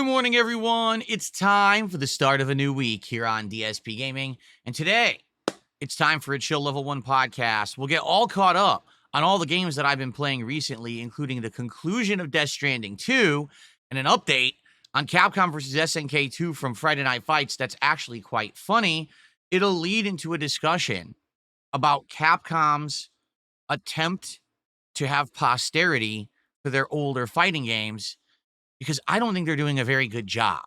Good morning, everyone. It's time for the start of a new week here on DSP Gaming. And today, it's time for a Chill Level 1 podcast. We'll get all caught up on all the games that I've been playing recently, including the conclusion of Death Stranding 2 and an update on Capcom vs. SNK 2 from Friday Night Fights that's actually quite funny. It'll lead into a discussion about Capcom's attempt to have posterity for their older fighting games, because I don't think they're doing a very good job.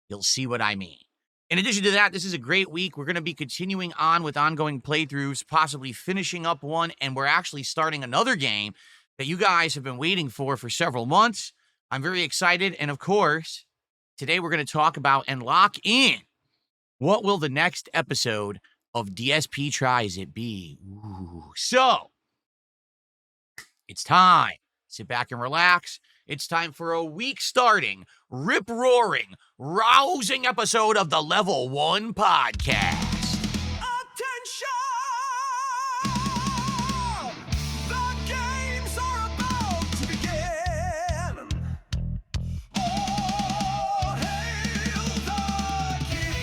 You'll see what I mean. In addition to that, this is a great week. We're going to be continuing on with ongoing playthroughs, possibly finishing up one, and we're actually starting another game that you guys have been waiting for several months. I'm very excited, and of course, today we're going to talk about and lock in what will the next episode of DSP Tries It be. Ooh. So, it's time. Sit back and relax. It's time for a week-starting, rip-roaring, rousing episode of the Level 1 Podcast. Attention! The games are about to begin. All hail the king!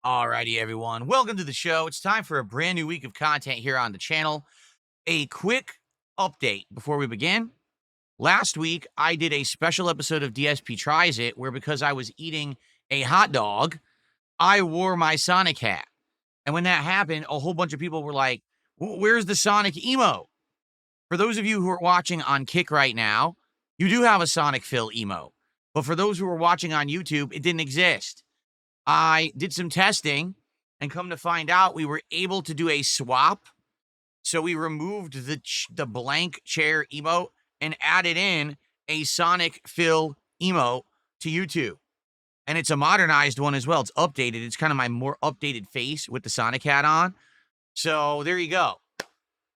Alrighty, everyone. Welcome to the show. It's time for a brand new week of content here on the channel. A quick update before we begin. Last week, I did a special episode of DSP Tries It, where because I was eating a hot dog, I wore my Sonic hat. And when that happened, a whole bunch of people were like, where's the Sonic emote? For those of you who are watching on Kick right now, you do have a Sonic Phil emote. But for those who are watching on YouTube, it didn't exist. I did some testing, and come to find out, we were able to do a swap. So we removed the blank chair emote and added in a Sonic Phil emote to YouTube. And it's a modernized one as well. It's updated. It's kind of my more updated face with the Sonic hat on. So there you go.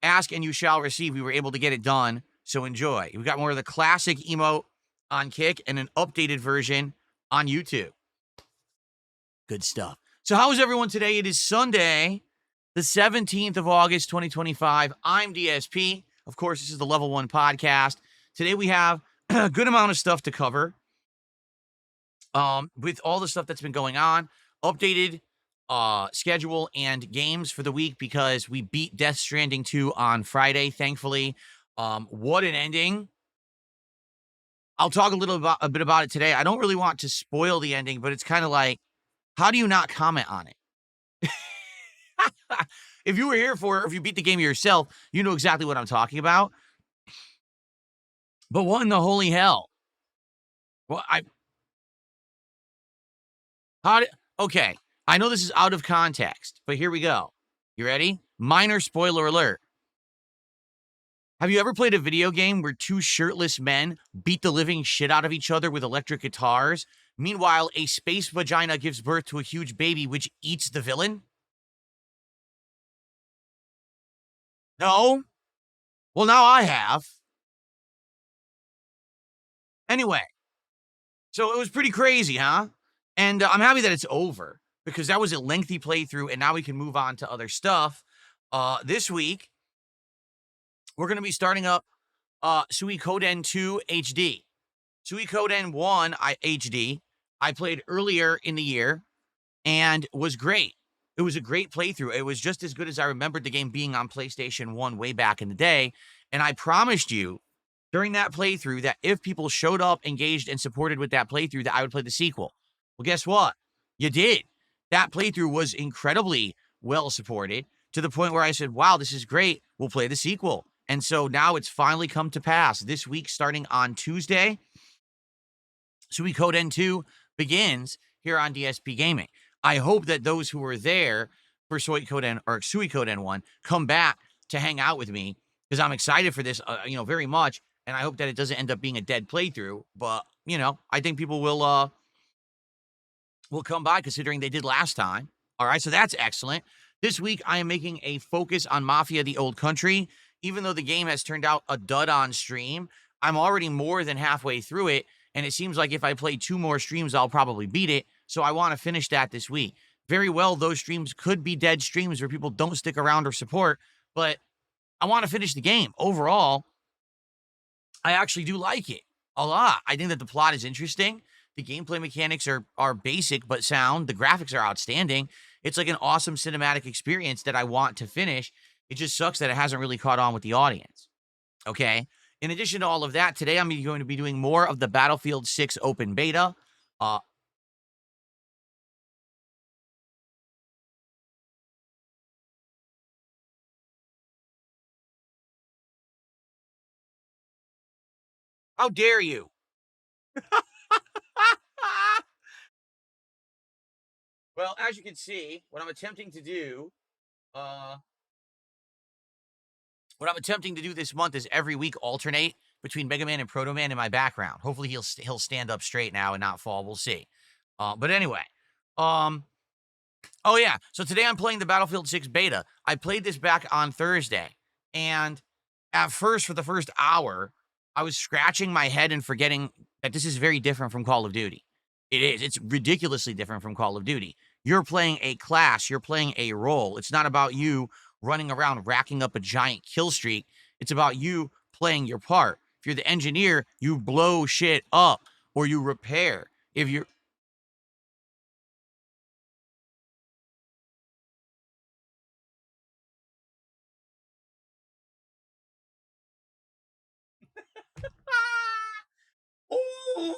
Ask and you shall receive. We were able to get it done. So enjoy. We've got more of the classic emote on Kick and an updated version on YouTube. Good stuff. So how is everyone today? It is Sunday, the 17th of August, 2025. I'm DSP. Of course, this is the Level 1 Podcast. Today we have a good amount of stuff to cover. With all the stuff that's been going on, updated schedule and games for the week, because we beat Death Stranding 2 on Friday, thankfully. What an ending. I'll talk a bit about it today. I don't really want to spoil the ending, but it's kind of like, how do you not comment on it? If you were here for it, or if you beat the game yourself, you know exactly what I'm talking about. But what in the holy hell? Well, okay, I know this is out of context, but here we go. You ready? Minor spoiler alert. Have you ever played a video game where two shirtless men beat the living shit out of each other with electric guitars? Meanwhile, a space vagina gives birth to a huge baby which eats the villain? No? Well, now I have. Anyway, so it was pretty crazy, huh? And I'm happy that it's over, because that was a lengthy playthrough, and now we can move on to other stuff. This week, we're going to be starting up Suikoden 2 HD. Suikoden 1 HD, I played earlier in the year and was great. It was a great playthrough. It was just as good as I remembered the game being on PlayStation 1 way back in the day. And I promised you during that playthrough that if people showed up, engaged, and supported with that playthrough, that I would play the sequel. Well, guess what? You did. That playthrough was incredibly well supported, to the point where I said, wow, this is great. We'll play the sequel. And so now it's finally come to pass. This week, starting on Tuesday, Suikoden 2 begins here on DSP Gaming. I hope that those who were there for Suikoden 1 come back to hang out with me because I'm excited for this, very much. And I hope that it doesn't end up being a dead playthrough. But, I think people will come by considering they did last time. All right, so that's excellent. This week, I am making a focus on Mafia: The Old Country. Even though the game has turned out a dud on stream, I'm already more than halfway through it, and it seems like if I play 2 more streams, I'll probably beat it. So I want to finish that this week. Very well, those streams could be dead streams where people don't stick around or support, but I want to finish the game. Overall, I actually do like it a lot. I think that the plot is interesting. The gameplay mechanics are basic but sound. The graphics are outstanding. It's like an awesome cinematic experience that I want to finish. It just sucks that it hasn't really caught on with the audience. Okay? In addition to all of that, today I'm going to be doing more of the Battlefield 6 open beta. How dare you? Well, as you can see, what I'm attempting to do this month is every week alternate between Mega Man and Proto Man in my background. Hopefully he'll stand up straight now and not fall. We'll see. But anyway, oh yeah. So today I'm playing the Battlefield 6 beta. I played this back on Thursday, and at first, for the first hour, I was scratching my head and forgetting that this is very different from Call of Duty. It is. It's ridiculously different from Call of Duty. You're playing a class. You're playing a role. It's not about you running around racking up a giant kill streak. It's about you playing your part. If you're the engineer, you blow shit up or you repair. If you're Ooh.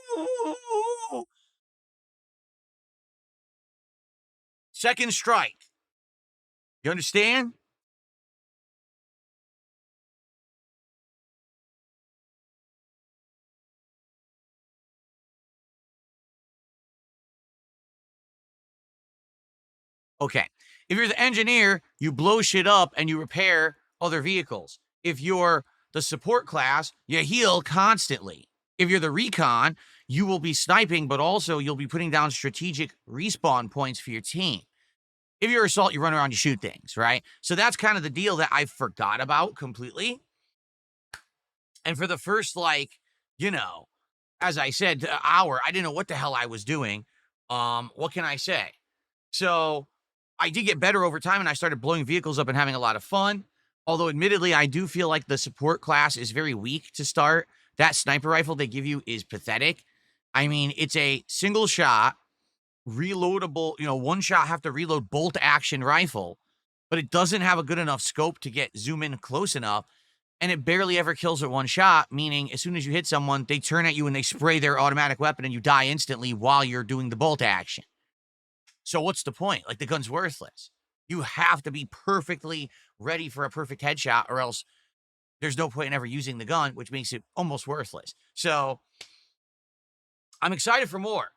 Second strike. You understand? Okay. If you're the engineer, you blow shit up and you repair other vehicles. If you're the support class, you heal constantly. If you're the recon, you will be sniping, but also you'll be putting down strategic respawn points for your team. If you're assault, you run around, you shoot things, right? So that's kind of the deal that I forgot about completely. And for the first, as I said, hour, I didn't know what the hell I was doing. What can I say? So I did get better over time, and I started blowing vehicles up and having a lot of fun. Although, admittedly, I do feel like the support class is very weak to start. That sniper rifle they give you is pathetic. I mean, it's a single shot, reloadable, one shot, have to reload bolt action rifle, but it doesn't have a good enough scope to get zoom in close enough. And it barely ever kills at one shot, meaning as soon as you hit someone, they turn at you and they spray their automatic weapon and you die instantly while you're doing the bolt action. So what's the point? Like, the gun's worthless. You have to be perfectly ready for a perfect headshot, or else there's no point in ever using the gun, which makes it almost worthless. So I'm excited for more.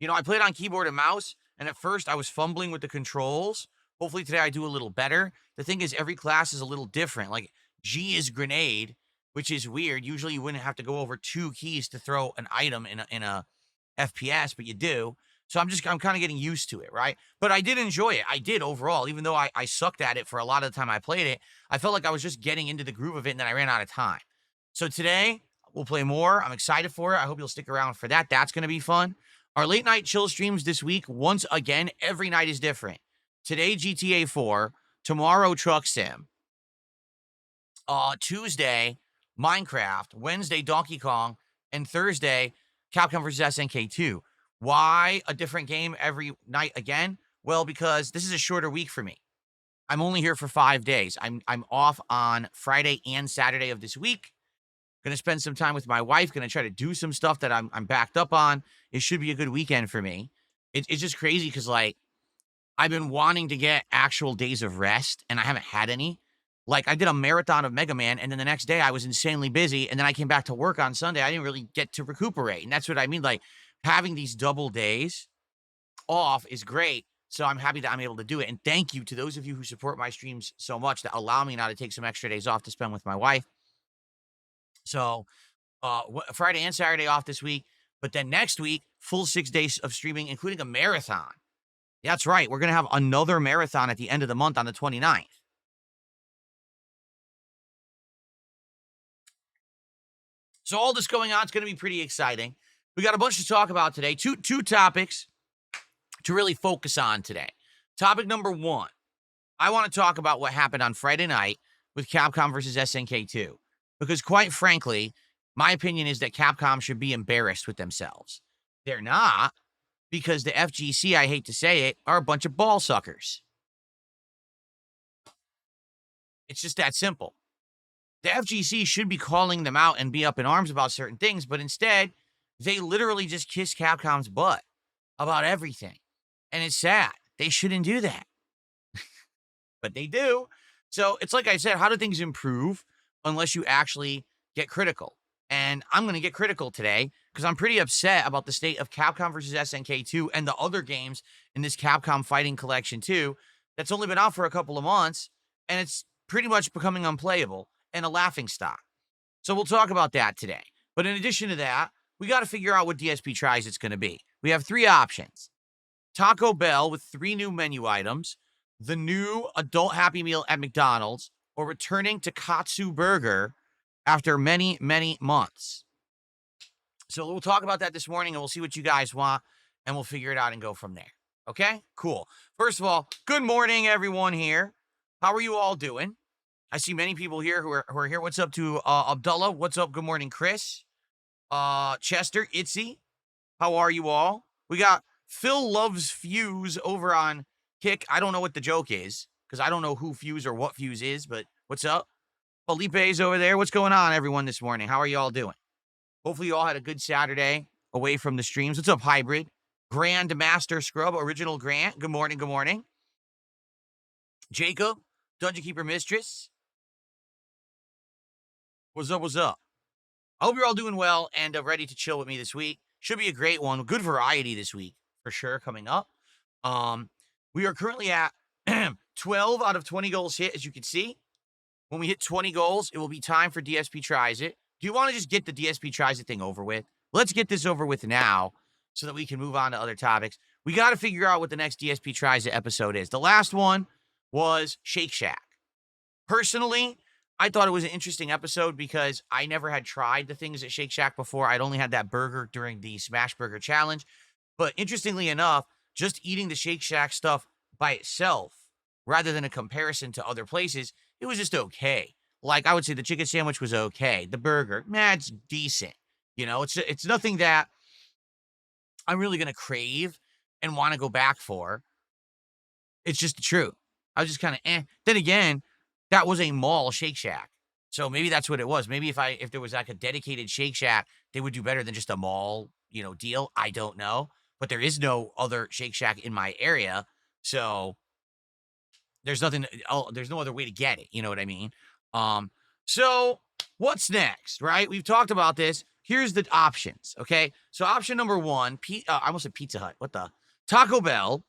I played on keyboard and mouse, and at first I was fumbling with the controls. Hopefully today I do a little better. The thing is, every class is a little different. Like, G is grenade, which is weird. Usually you wouldn't have to go over 2 keys to throw an item in a FPS, but you do. So I'm kind of getting used to it, right? But I did enjoy it. I did overall, even though I sucked at it for a lot of the time I played it. I felt like I was just getting into the groove of it, and then I ran out of time. So today we'll play more. I'm excited for it. I hope you'll stick around for that. That's going to be fun. Our late night chill streams this week, once again, every night is different. Today, GTA 4. Tomorrow, Truck Sim. Tuesday, Minecraft. Wednesday, Donkey Kong. And Thursday, Capcom vs. SNK 2. Why a different game every night again? Well, because this is a shorter week for me. I'm only here for 5 days. I'm off on Friday and Saturday of this week. Gonna spend some time with my wife. Gonna try to do some stuff that I'm backed up on. It should be a good weekend for me. It's just crazy because, I've been wanting to get actual days of rest, and I haven't had any. Like, I did a marathon of Mega Man, and then the next day I was insanely busy, and then I came back to work on Sunday. I didn't really get to recuperate, and that's what I mean. Like, having these double days off is great, so I'm happy that I'm able to do it, and thank you to those of you who support my streams so much that allow me now to take some extra days off to spend with my wife. So, Friday and Saturday off this week, but then next week, full 6 days of streaming, including a marathon. That's right, we're gonna have another marathon at the end of the month on the 29th. So all this going on, it's going to be pretty exciting. We got a bunch to talk about today. Two topics to really focus on today. Topic number one, I want to talk about what happened on Friday night with Capcom versus SNK2. Because quite frankly, my opinion is that Capcom should be embarrassed with themselves. They're not, because the FGC, I hate to say it, are a bunch of ball suckers. It's just that simple. The FGC should be calling them out and be up in arms about certain things, but instead, they literally just kiss Capcom's butt about everything. And it's sad. They shouldn't do that. But they do. So it's like I said, how do things improve unless you actually get critical? And I'm going to get critical today because I'm pretty upset about the state of Capcom versus SNK2 and the other games in this Capcom Fighting Collection 2 that's only been out for a couple of months, and it's pretty much becoming unplayable and a laughingstock. So we'll talk about that today. But in addition to that, we got to figure out what DSP Tries It's going to be. We have three options. Taco Bell with 3 new menu items, the new adult Happy Meal at McDonald's, or returning to Katsu Burger after many, many months. So we'll talk about that this morning, and we'll see what you guys want, and we'll figure it out and go from there. Okay? Cool. First of all, good morning, everyone here. How are you all doing? I see many people here who are here. What's up to Abdullah? What's up? Good morning, Chris. Chester, Itzy. How are you all? We got Phil Loves Fuse over on Kick. I don't know what the joke is because I don't know who Fuse or what Fuse is, but what's up? Felipe's over there. What's going on, everyone, this morning? How are you all doing? Hopefully you all had a good Saturday away from the streams. What's up, Hybrid? Grandmaster Scrub, Original Grant. Good morning, good morning. Jacob, Dungeon Keeper Mistress. What's up, what's up? I hope you're all doing well and ready to chill with me this week. Should be a great one. Good variety this week, for sure, coming up. We are currently at 12 out of 20 goals hit, as you can see. When we hit 20 goals, it will be time for DSP Tries It. Do you want to just get the DSP Tries It thing over with? Let's get this over with now so that we can move on to other topics. We got to figure out what the next DSP Tries It episode is. The last one was Shake Shack. Personally, I thought it was an interesting episode because I never had tried the things at Shake Shack before. I'd only had that burger during the Smash Burger Challenge. But interestingly enough, just eating the Shake Shack stuff by itself, rather than a comparison to other places, it was just okay. Like, I would say the chicken sandwich was okay. The burger, it's decent. You know, it's nothing that I'm really going to crave and want to go back for. It's just the truth. I was just kind of Then again, that was a mall Shake Shack. So maybe that's what it was. Maybe if there was like a dedicated Shake Shack, they would do better than just a mall, deal. I don't know. But there is no other Shake Shack in my area. So there's no other way to get it. You know what I mean? So what's next, right? We've talked about this. Here's the options, okay? So option number one, I almost said Pizza Hut. What the? Taco Bell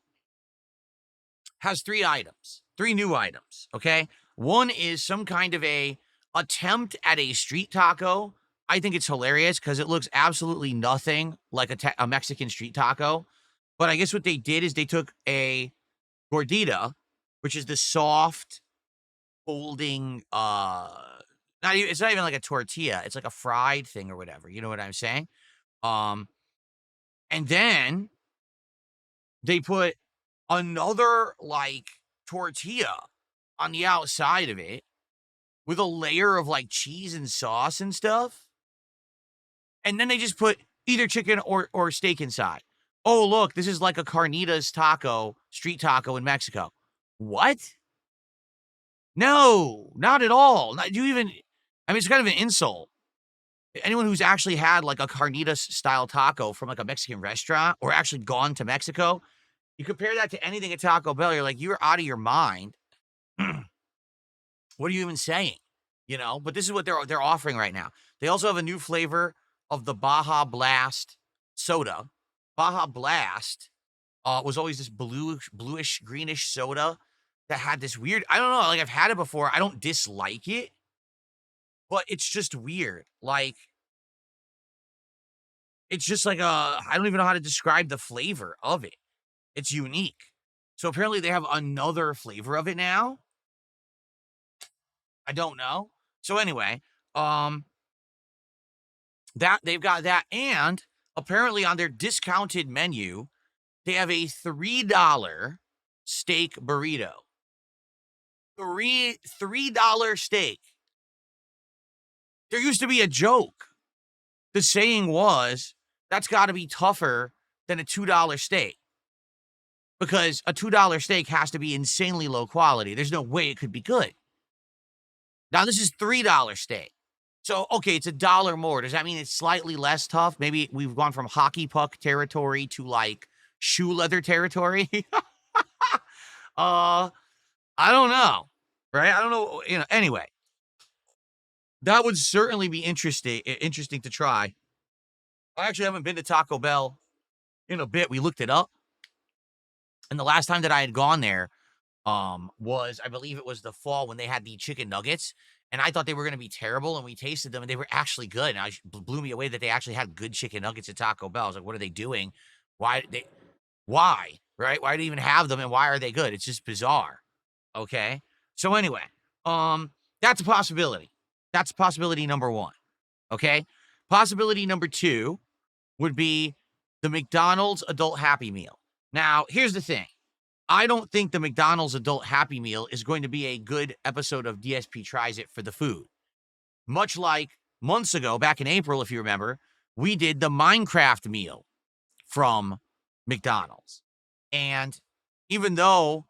has 3 items, 3 new items, okay? One is some kind of a attempt at a street taco. I think it's hilarious because it looks absolutely nothing like a Mexican street taco. But I guess what they did is they took a gordita, which is the soft, folding, it's not even like a tortilla. It's like a fried thing or whatever. You know what I'm saying? And then they put another, like, tortilla on the outside of it with a layer of, like, cheese and sauce and stuff. And then they just put either chicken or steak inside. Oh, look, this is like a carnitas taco, street taco in Mexico. What? No, not at all. It's kind of an insult. Anyone who's actually had like a carnitas style taco from like a Mexican restaurant or actually gone to Mexico, you compare that to anything at Taco Bell, you're like, you're out of your mind. What are you even saying? You know, but this is what they're offering right now. They also have a new flavor of the Baja Blast soda. Baja Blast was always this bluish, greenish soda that had this weird. I don't know. Like I've had it before. I don't dislike it, but it's just weird. Like it's just like I don't even know how to describe the flavor of it. It's unique. So apparently they have another flavor of it now. I don't know. So anyway, um, that they've got that, and apparently on their discounted menu, they have a $3 steak burrito. $3 steak. There used to be a joke. The saying was that's got to be tougher than a $2 steak because a $2 steak has to be insanely low quality. There's no way it could be good. Now this is $3 steak. So, okay, it's $1 more. Does that mean it's slightly less tough? Maybe we've gone from hockey puck territory to like shoe leather territory. I don't know. Right? I don't know. You know, anyway, that would certainly be interesting to try. I actually haven't been to Taco Bell in a bit. We looked it up. And the last time that I had gone there, was I believe it was the fall when they had the chicken nuggets, and I thought they were going to be terrible, and we tasted them, and they were actually good. And blew me away that they actually had good chicken nuggets at Taco Bell. I was like, what are they doing? Why they? Why? Right? Why do they even have them, and why are they good? It's just bizarre. Okay. So anyway, that's a possibility. That's possibility number one. Okay. Possibility number two would be the McDonald's Adult Happy Meal. Now, here's the thing. I don't think the McDonald's Adult Happy Meal is going to be a good episode of DSP Tries It for the food. Much like months ago, back in April, if you remember, we did the Minecraft meal from McDonald's. And even though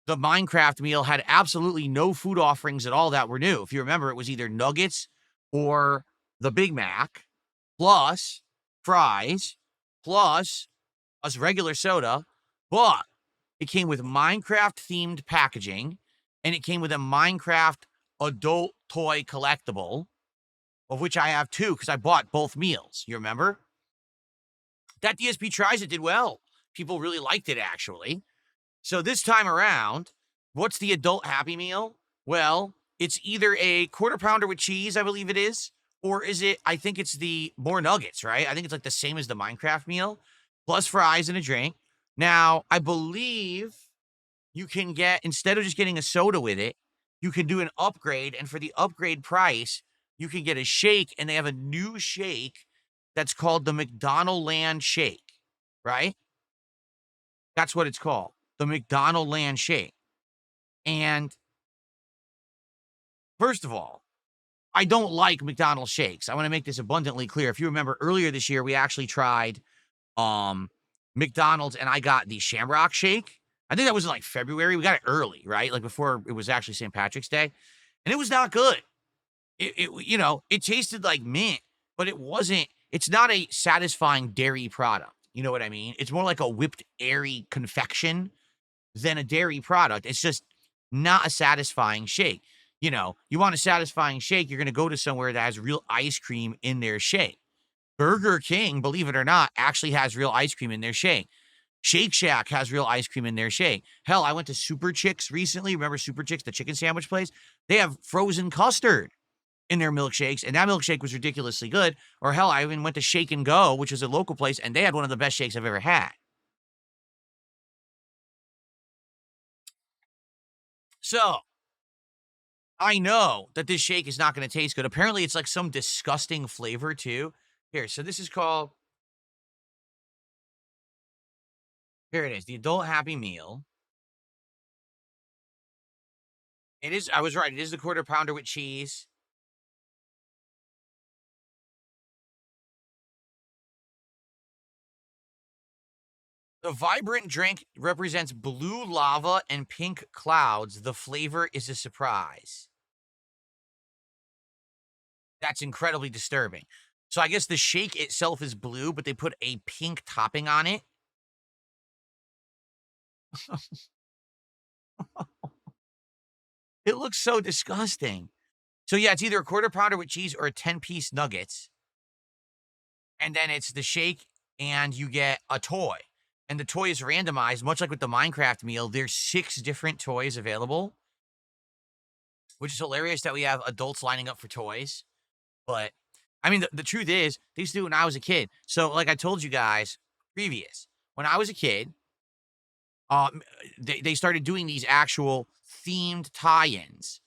the Minecraft meal had absolutely no food offerings at all that were new, if you remember, it was either nuggets or the Big Mac, plus fries, plus a regular soda, but it came with Minecraft-themed packaging, and it came with a Minecraft adult toy collectible, of which I have two because I bought both meals. You remember? That DSP Tries It did well. People really liked it, actually. So this time around, what's the adult Happy Meal? Well, it's either a quarter pounder with cheese, I believe it is, or is it, I think it's the more nuggets, right? I think it's like the same as the Minecraft meal, plus fries and a drink. Now, I believe you can get, instead of just getting a soda with it, you can do an upgrade. And for the upgrade price, you can get a shake. And they have a new shake that's called the McDonald Land Shake, right? That's what it's called, the McDonald Land Shake. And first of all, I don't like McDonald's shakes. I want to make this abundantly clear. If you remember earlier this year, we actually tried McDonald's and I got the Shamrock Shake. I think that was in like February. We got it early, right? Like before it was actually St. Patrick's Day. And it was not good. You know, it tasted like mint, but it wasn't, it's not a satisfying dairy product. You know what I mean? It's more like a whipped airy confection than a dairy product. It's just not a satisfying shake. You know, you want a satisfying shake, you're going to go to somewhere that has real ice cream in their shake. Burger King, believe it or not, actually has real ice cream in their shake. Shake Shack has real ice cream in their shake. Hell, I went to Super Chicks recently. Remember Super Chicks, the chicken sandwich place? They have frozen custard in their milkshakes, and that milkshake was ridiculously good. Or hell, I even went to Shake and Go, which is a local place, and they had one of the best shakes I've ever had. So, I know that this shake is not going to taste good. Apparently, it's like some disgusting flavor, too. Here, so this is called, here it is, the Adult Happy Meal. It is, I was right, it is the quarter pounder with cheese. The vibrant drink represents blue lava and pink clouds. The flavor is a surprise. That's incredibly disturbing. So I guess the shake itself is blue, but they put a pink topping on it. It looks so disgusting. So yeah, it's either a quarter pounder with cheese or a 10-piece nuggets. And then it's the shake and you get a toy. And the toy is randomized, much like with the Minecraft meal. There's 6 different toys available, which is hilarious that we have adults lining up for toys. But I mean, the truth is, they used to do it when I was a kid. So, like I told you guys previous, when I was a kid, um, they started doing these actual themed tie-ins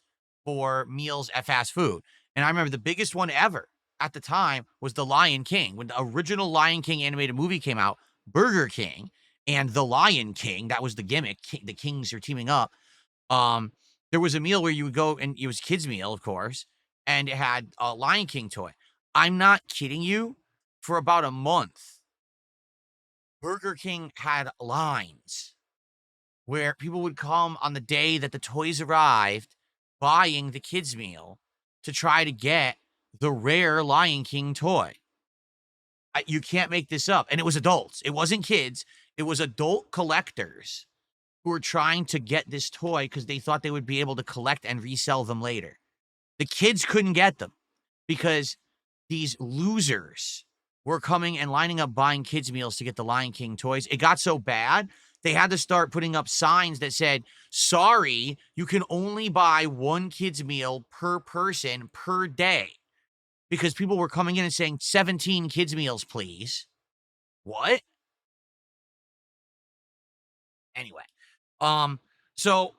for meals at fast food. And I remember the biggest one ever at the time was The Lion King. When the original Lion King animated movie came out, Burger King and The Lion King, that was the gimmick. The kings are teaming up. Um, there was a meal where you would go and it was kids' meal, of course, and it had a Lion King toy. I'm not kidding you. For about a month, Burger King had lines where people would come on the day that the toys arrived, buying the kids' meal to try to get the rare Lion King toy. You can't make this up. And it was adults. It wasn't kids. It was adult collectors who were trying to get this toy because they thought they would be able to collect and resell them later. The kids couldn't get them because these losers were coming and lining up buying kids' meals to get the Lion King toys. It got so bad, they had to start putting up signs that said, sorry, you can only buy one kid's meal per person per day. Because people were coming in and saying, 17 kids' meals, please. What? Anyway, so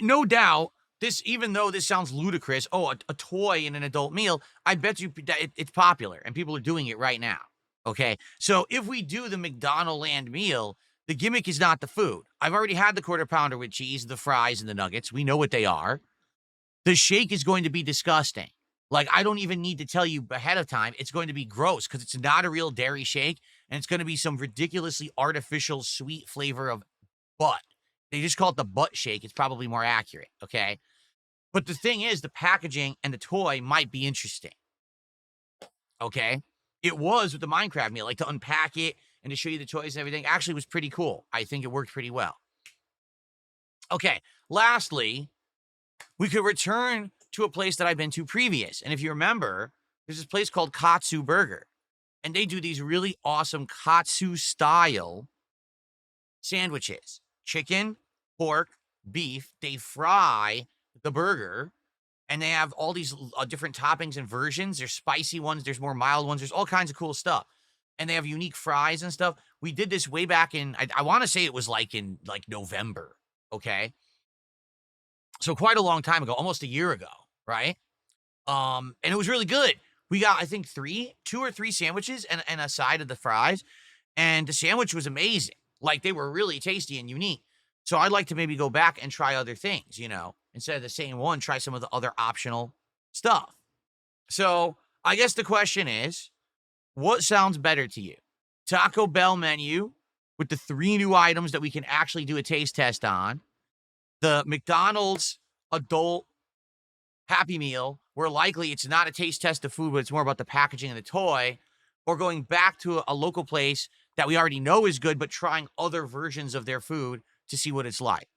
no doubt, this, even though this sounds ludicrous, oh, a toy in an adult meal, I bet you that it's popular and people are doing it right now. Okay, so if we do the McDonald Land meal, the gimmick is not the food. I've already had the quarter pounder with cheese, the fries, and the nuggets. We know what they are. The shake is going to be disgusting. Like, I don't even need to tell you ahead of time. It's going to be gross because it's not a real dairy shake, and it's going to be some ridiculously artificial sweet flavor of butt. They just call it the butt shake. It's probably more accurate, okay? But the thing is, the packaging and the toy might be interesting, okay? It was with the Minecraft meal, like to unpack it and to show you the toys and everything, actually was pretty cool. I think it worked pretty well. Okay, lastly, we could return to a place that I've been to previous. And if you remember, there's this place called Katsu Burger. And they do these really awesome Katsu style sandwiches. Chicken, pork, beef. They fry the burger and they have all these different toppings and versions. There's spicy ones, there's more mild ones, there's all kinds of cool stuff. And they have unique fries and stuff. We did this way back in, I want to say it was like in like November, okay? So quite a long time ago, almost a year ago, right? And it was really good. We got, I think, 2 or 3 sandwiches and a side of the fries. And the sandwich was amazing. Like, they were really tasty and unique. So I'd like to maybe go back and try other things, you know, instead of the same one, try some of the other optional stuff. So I guess the question is, what sounds better to you? Taco Bell menu with the 3 new items that we can actually do a taste test on, the McDonald's adult Happy Meal, where likely it's not a taste test of food, but it's more about the packaging and the toy, or going back to a local place that we already know is good, but trying other versions of their food to see what it's like.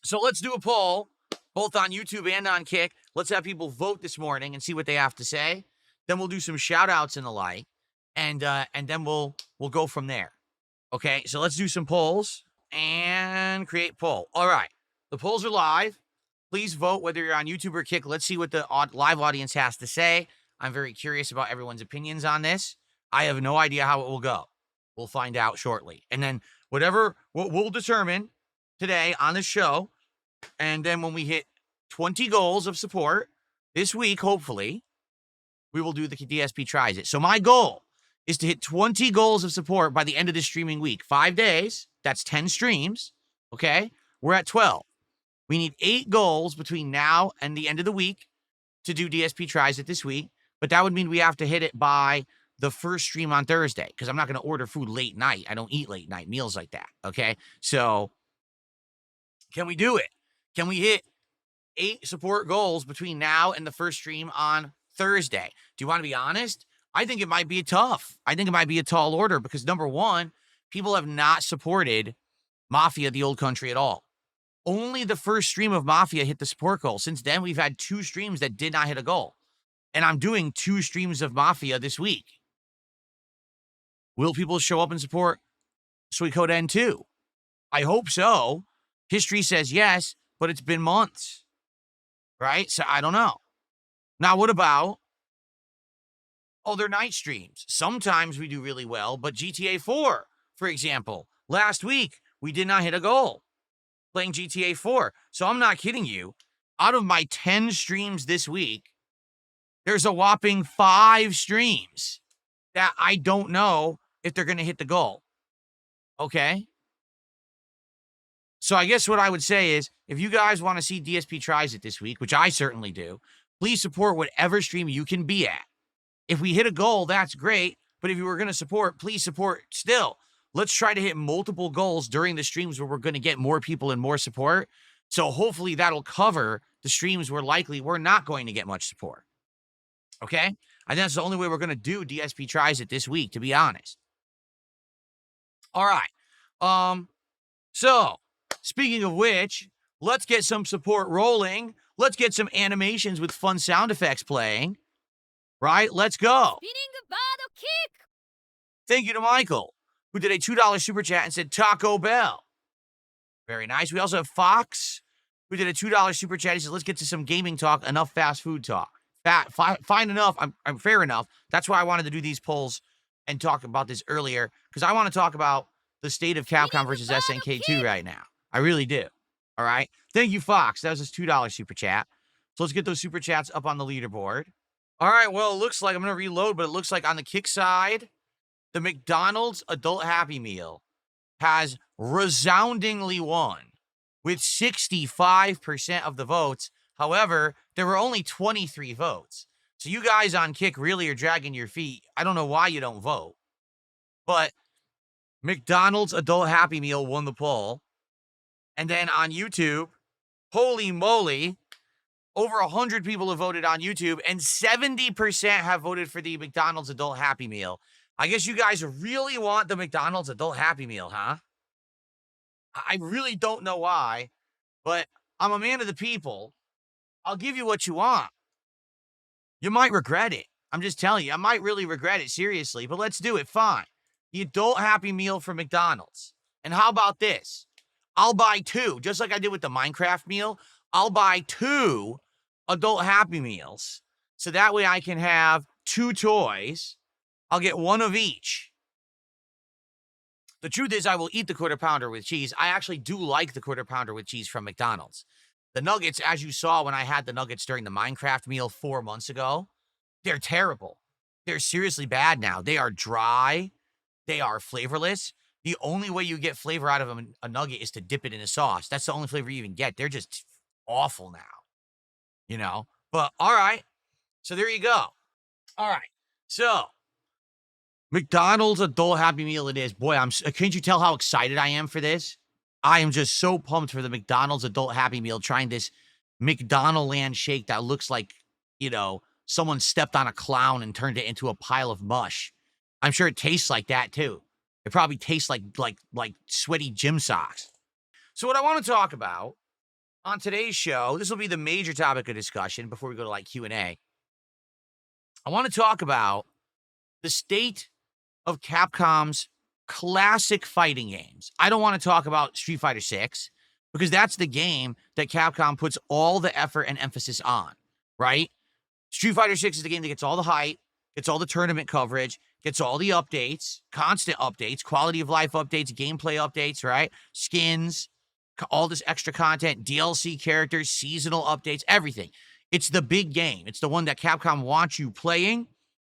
So let's do a poll, both on YouTube and on Kick. Let's have people vote this morning and see what they have to say. Then we'll do some shout outs and the like, and then we'll go from there. Okay, so let's do some polls and create poll. All right, the polls are live. Please vote whether you're on YouTube or Kick. Let's see what the live audience has to say. I'm very curious about everyone's opinions on this. I have no idea how it will go. We'll find out shortly. And then whatever we'll determine today on the show. And then when we hit 20 goals of support this week, hopefully, we will do the DSP Tries It. So my goal is to hit 20 goals of support by the end of this streaming week. 5 days, that's 10 streams, okay? We're at 12. We need 8 goals between now and the end of the week to do DSP Tries It this week, but that would mean we have to hit it by the first stream on Thursday, because I'm not going to order food late night. I don't eat late night meals like that, okay? So can we do it? Can we hit 8 support goals between now and the first stream on Thursday? Do you want to be honest? I think it might be tough. I think it might be a tall order because, number one, people have not supported Mafia the Old Country at all. only the first stream of Mafia hit the support goal. Since then, we've had 2 streams that did not hit a goal. And I'm doing 2 streams of Mafia this week. Will people show up and support Suikoden N2? I hope so. History says yes, but it's been months, right? So I don't know. Now, what about other night streams? Sometimes we do really well, but GTA 4, for example, last week, we did not hit a goal playing GTA 4. So I'm not kidding you. Out of my 10 streams this week, there's a whopping 5 streams that I don't know if they're going to hit the goal. Okay? So I guess what I would say is, if you guys want to see DSP Tries It this week, which I certainly do, please support whatever stream you can be at. If we hit a goal, that's great. But if you were going to support, please support still. Let's try to hit multiple goals during the streams where we're going to get more people and more support. So hopefully that'll cover the streams where likely we're not going to get much support. Okay? I think that's the only way we're going to do DSP Tries It this week, to be honest. All right. So, speaking of which, let's get some support rolling. Let's get some animations with fun sound effects playing. Right? Let's go. Thank you to Michael, who did a $2 super chat and said Taco Bell. Very nice. We also have Fox, who did a $2 super chat. He says, let's get to some gaming talk, enough fast food talk. Fine enough. I'm fair enough. That's why I wanted to do these polls and talk about this earlier, because I want to talk about the state of Capcom versus SNK2 right now. I really do. All right. Thank you, Fox. That was his $2 super chat. So let's get those super chats up on the leaderboard. All right. Well, it looks like I'm going to reload, but it looks like on the kick side, the McDonald's Adult Happy Meal has resoundingly won with 65% of the votes. However, there were only 23 votes. So you guys on Kick really are dragging your feet. I don't know why you don't vote. But McDonald's Adult Happy Meal won the poll. And then on YouTube, holy moly, over 100 people have voted on YouTube, and 70% have voted for the McDonald's Adult Happy Meal. I guess you guys really want the McDonald's Adult Happy Meal, huh? I really don't know why, but I'm a man of the people. I'll give you what you want. You might regret it. I'm just telling you, I might really regret it, seriously, but let's do it, fine. The Adult Happy Meal from McDonald's. And how about this? I'll buy 2, just like I did with the Minecraft meal. I'll buy 2 Adult Happy Meals, so that way I can have 2 toys. I'll get 1 of each. The truth is, I will eat the Quarter Pounder with cheese. I actually do like the Quarter Pounder with cheese from McDonald's. The nuggets, as you saw when I had the nuggets during the Minecraft meal 4 months ago, they're terrible. They're seriously bad now. They are dry. They are flavorless. The only way you get flavor out of a nugget is to dip it in a sauce. That's the only flavor you even get. They're just awful now, you know? But all right. So there you go. All right. So McDonald's Adult Happy Meal it is. Boy, can't you tell how excited I am for this? I am just so pumped for the McDonald's Adult Happy Meal, trying this McDonaldland shake that looks like, you know, someone stepped on a clown and turned it into a pile of mush. I'm sure it tastes like that too. It probably tastes like sweaty gym socks. So what I want to talk about on today's show, this will be the major topic of discussion before we go to like Q&A. I want to talk about the state of Capcom's classic fighting games. I don't want to talk about Street Fighter 6 because that's the game that Capcom puts all the effort and emphasis on, right? Street Fighter 6 is the game that gets all the hype, gets all the tournament coverage, gets all the updates, constant updates, quality of life updates, gameplay updates, right? Skins, all this extra content, DLC characters, seasonal updates, everything. It's the big game. It's the one that Capcom wants you playing.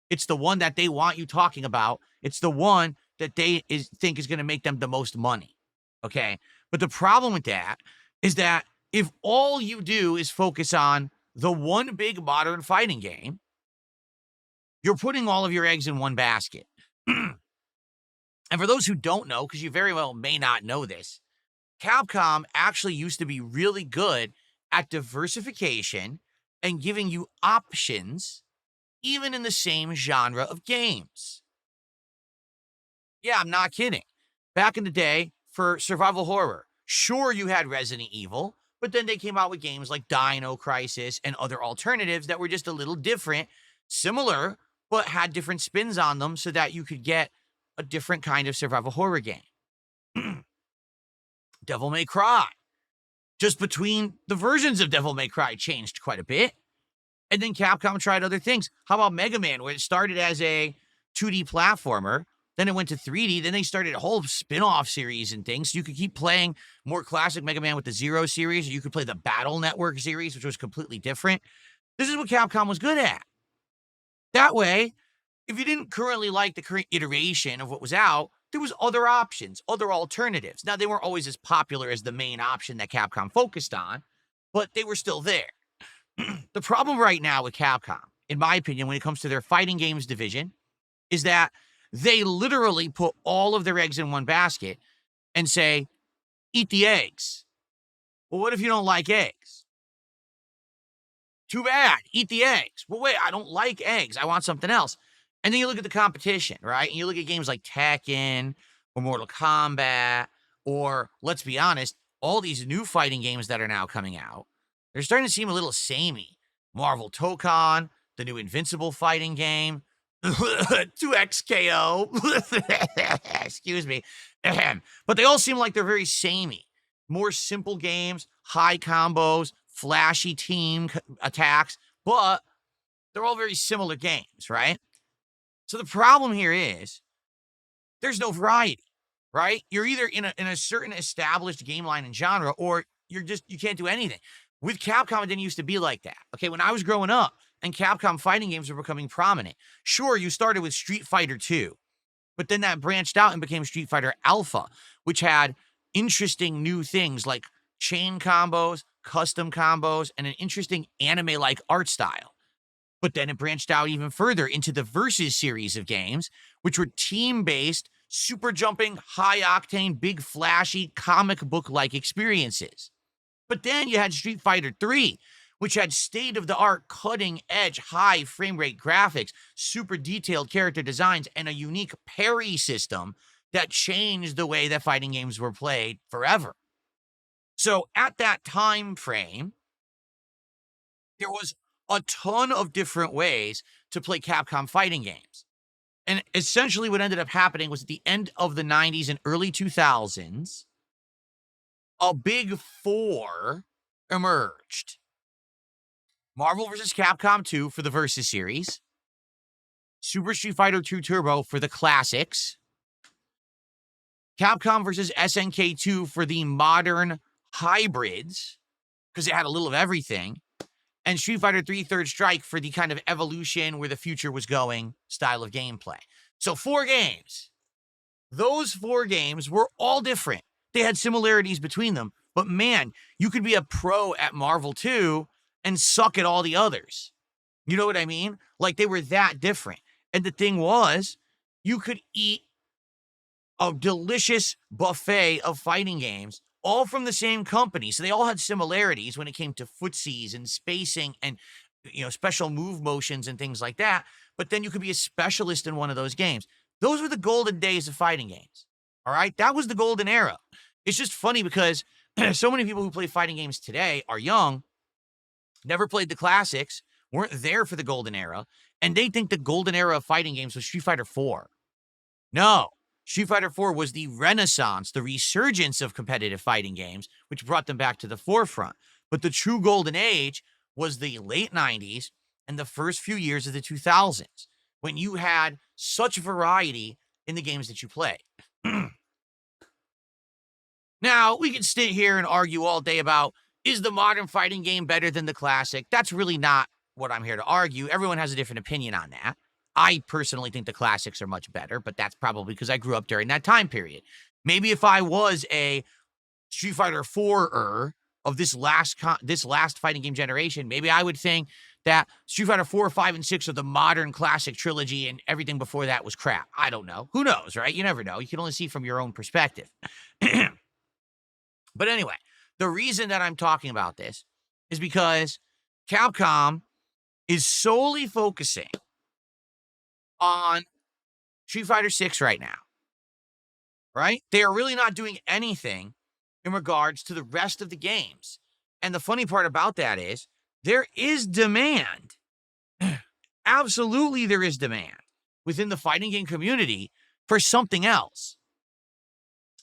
It's the one that they want you talking about. It's the one that they think is going to make them the most money, okay? But the problem with that is that if all you do is focus on the one big modern fighting game, you're putting all of your eggs in one basket. And for those who don't know, because you very well may not know this, Capcom actually used to be really good at diversification and giving you options even in the same genre of games. Yeah, I'm not kidding. Back in the day, for survival horror, Sure, you had Resident Evil, but then they came out with games like Dino Crisis and other alternatives that were just a little different, similar, but had different spins on them so that you could get a different kind of survival horror game. Devil May Cry. Just between the versions of Devil May Cry changed quite a bit. And then Capcom tried other things. How about Mega Man, where it started as a 2D platformer, then it went to 3D, then they started a whole spin-off series and things. So you could keep playing more classic Mega Man with the Zero series, or you could play the Battle Network series, which was completely different. This is what Capcom was good at. That way, if you didn't currently like the current iteration of what was out, there was other options, other alternatives. Now, they weren't always as popular as the main option that Capcom focused on, but they were still there. The problem right now with Capcom, in my opinion, when it comes to their fighting games division, is that they literally put all of their eggs in one basket and say, eat the eggs. Well, what if you don't like eggs? Too bad. Eat the eggs. Well, wait, I don't like eggs. I want something else. And then you look at the competition, right? And you look at games like Tekken or Mortal Kombat, or let's be honest, all these new fighting games that are now coming out, they're starting to seem a little samey. Marvel Tokon, the new Invincible fighting game, 2XKO. Excuse me. But they all seem like they're very samey. More simple games, high combos, flashy team attacks, but they're all very similar games, right? So the problem here is there's no variety, right? You're either in a certain established game line and genre, or you can't do anything. With Capcom, it didn't used to be like that. Okay, when I was growing up and Capcom fighting games were becoming prominent, sure, you started with Street Fighter 2, but then that branched out and became Street Fighter Alpha, which had interesting new things like chain combos, custom combos, and an interesting anime-like art style. But then it branched out even further into the Versus series of games, which were team-based, super jumping, high-octane, big flashy, comic book-like experiences. But then you had Street Fighter 3, which had state-of-the-art, cutting-edge, high frame rate graphics, super detailed character designs, and a unique parry system that changed the way that fighting games were played forever. So at that time frame, there was a ton of different ways to play Capcom fighting games. And essentially what ended up happening was at the end of the 90s and early 2000s, a big four emerged. Marvel vs. Capcom 2 for the Versus series, Super Street Fighter 2 Turbo for the classics, Capcom vs. SNK 2 for the modern hybrids, because it had a little of everything, and Street Fighter 3 Third Strike for the kind of evolution where the future was going style of gameplay. So 4 games. Those 4 games were all different. They had similarities between them, but man, you could be a pro at Marvel 2 and suck at all the others. You know what I mean? Like, they were that different. And the thing was, you could eat a delicious buffet of fighting games, all from the same company. So they all had similarities when it came to footsies and spacing and, special move motions and things like that. But then you could be a specialist in one of those games. Those were the golden days of fighting games. All right? That was the golden era. It's just funny because so many people who play fighting games today are young, never played the classics, weren't there for the golden era, and they think the golden era of fighting games was Street Fighter 4. No. Street Fighter 4 was the renaissance, the resurgence of competitive fighting games, which brought them back to the forefront. But the true golden age was the late 90s and the first few years of the 2000s, when you had such variety in the games that you play. Now, we can sit here and argue all day about, is the modern fighting game better than the classic? That's really not what I'm here to argue. Everyone has a different opinion on that. I personally think the classics are much better, but that's probably because I grew up during that time period. Maybe if I was a Street Fighter 4-er of this last fighting game generation, maybe I would think that Street Fighter 4, 5, and 6 are the modern classic trilogy and everything before that was crap. I don't know. Who knows, right? You never know. You can only see from your own perspective. But anyway, the reason that I'm talking about this is because Capcom is solely focusing on Street Fighter 6 right now, right? They are really not doing anything in regards to the rest of the games. And the funny part about that is there is demand. Absolutely, there is demand within the fighting game community for something else.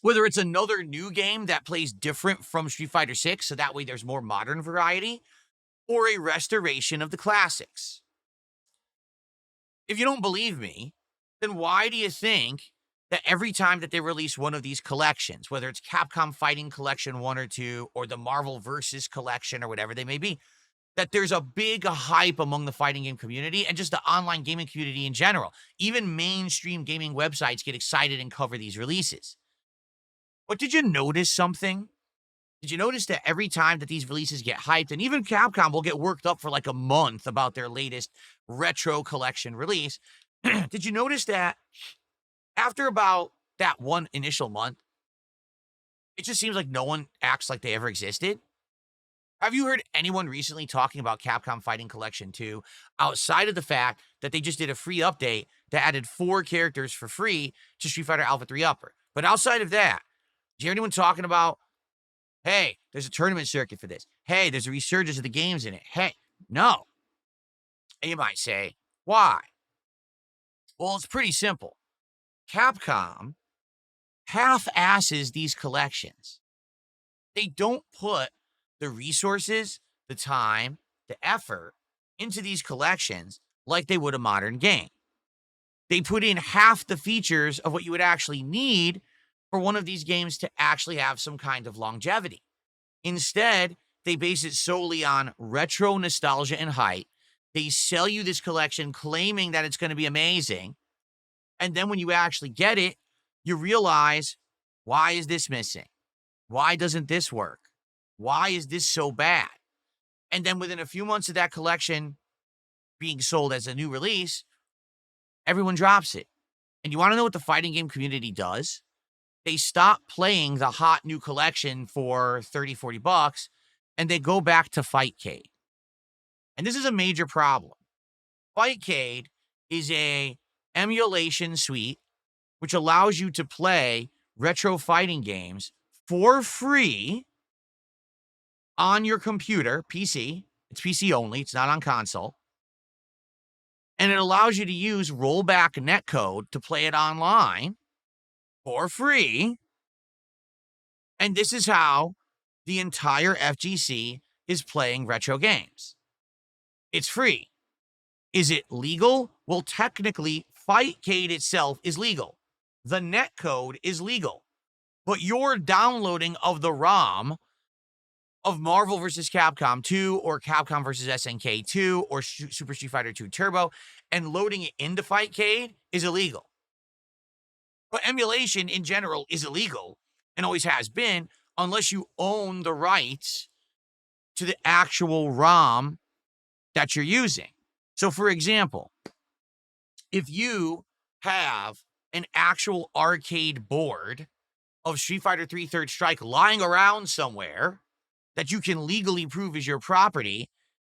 Whether it's another new game that plays different from Street Fighter 6, so that way there's more modern variety, or a restoration of the classics. If you don't believe me, then why do you think that every time that they release one of these collections, whether it's Capcom Fighting Collection 1 or 2, or the Marvel Versus Collection, or whatever they may be, that there's a big hype among the fighting game community and just the online gaming community in general? Even mainstream gaming websites get excited and cover these releases. But did you notice something? Did you notice that every time that these releases get hyped, and even Capcom will get worked up for like a month about their latest retro collection release, did you notice that after about that one initial month, it just seems like no one acts like they ever existed? Have you heard anyone recently talking about Capcom Fighting Collection 2 outside of the fact that they just did a free update that added 4 characters for free to Street Fighter Alpha 3 Upper? But outside of that, do you hear anyone talking about, hey, there's a tournament circuit for this. Hey, there's a resurgence of the games in it. Hey, no. And you might say, why? Well, it's pretty simple. Capcom half-asses these collections. They don't put the resources, the time, the effort into these collections like they would a modern game. They put in half the features of what you would actually need for one of these games to actually have some kind of longevity. Instead, they base it solely on retro nostalgia and hype. They sell you this collection claiming that it's going to be amazing. And then when you actually get it, you realize, why is this missing? Why doesn't this work? Why is this so bad? And then within a few months of that collection being sold as a new release, everyone drops it. And you want to know what the fighting game community does? They stop playing the hot new collection for $30, $40, and they go back to Fightcade. And this is a major problem. Fightcade is a emulation suite which allows you to play retro fighting games for free on your computer, PC. It's PC only, it's not on console. And it allows you to use rollback netcode to play it online for free. And this is how the entire FGC is playing retro games. It's free. Is it legal? Well, technically, Fightcade itself is legal. The netcode is legal. But your downloading of the ROM of Marvel vs. Capcom 2 or Capcom vs. SNK 2 or Super Street Fighter 2 Turbo and loading it into Fightcade is illegal. But emulation in general is illegal and always has been unless you own the rights to the actual ROM that you're using. So, for example, if you have an actual arcade board of Street Fighter 3 Third Strike lying around somewhere that you can legally prove is your property,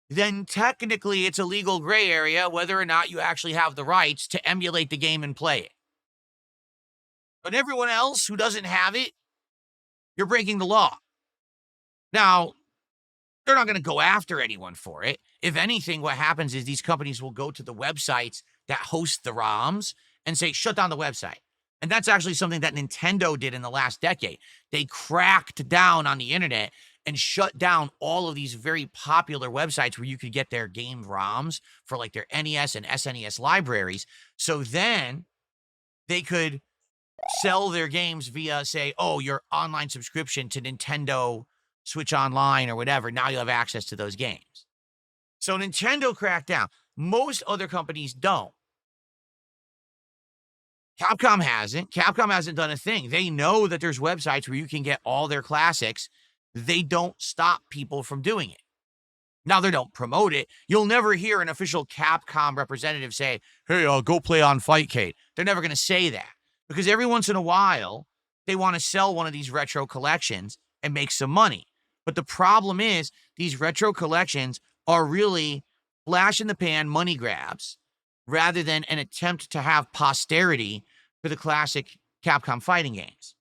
then technically it's a legal gray area whether or not you actually have the rights to emulate the game and play it. But everyone else who doesn't have it, you're breaking the law. Now, they're not going to go after anyone for it. If anything, what happens is these companies will go to the websites that host the ROMs and say, shut down the website. And that's actually something that Nintendo did in the last decade. They cracked down on the internet and shut down all of these very popular websites where you could get their game ROMs for like their NES and SNES libraries. So then they could sell their games via, say, oh, your online subscription to Nintendo Switch Online or whatever. Now you'll have access to those games. So Nintendo cracked down. Most other companies don't. Capcom hasn't. Capcom hasn't done a thing. They know that there's websites where you can get all their classics. They don't stop people from doing it. Now, they don't promote it. You'll never hear an official Capcom representative say, hey, go play on Fightcade. They're never going to say that because every once in a while, they want to sell one of these retro collections and make some money. But the problem is these retro collections are really flash in the pan money grabs rather than an attempt to have posterity for the classic Capcom fighting games.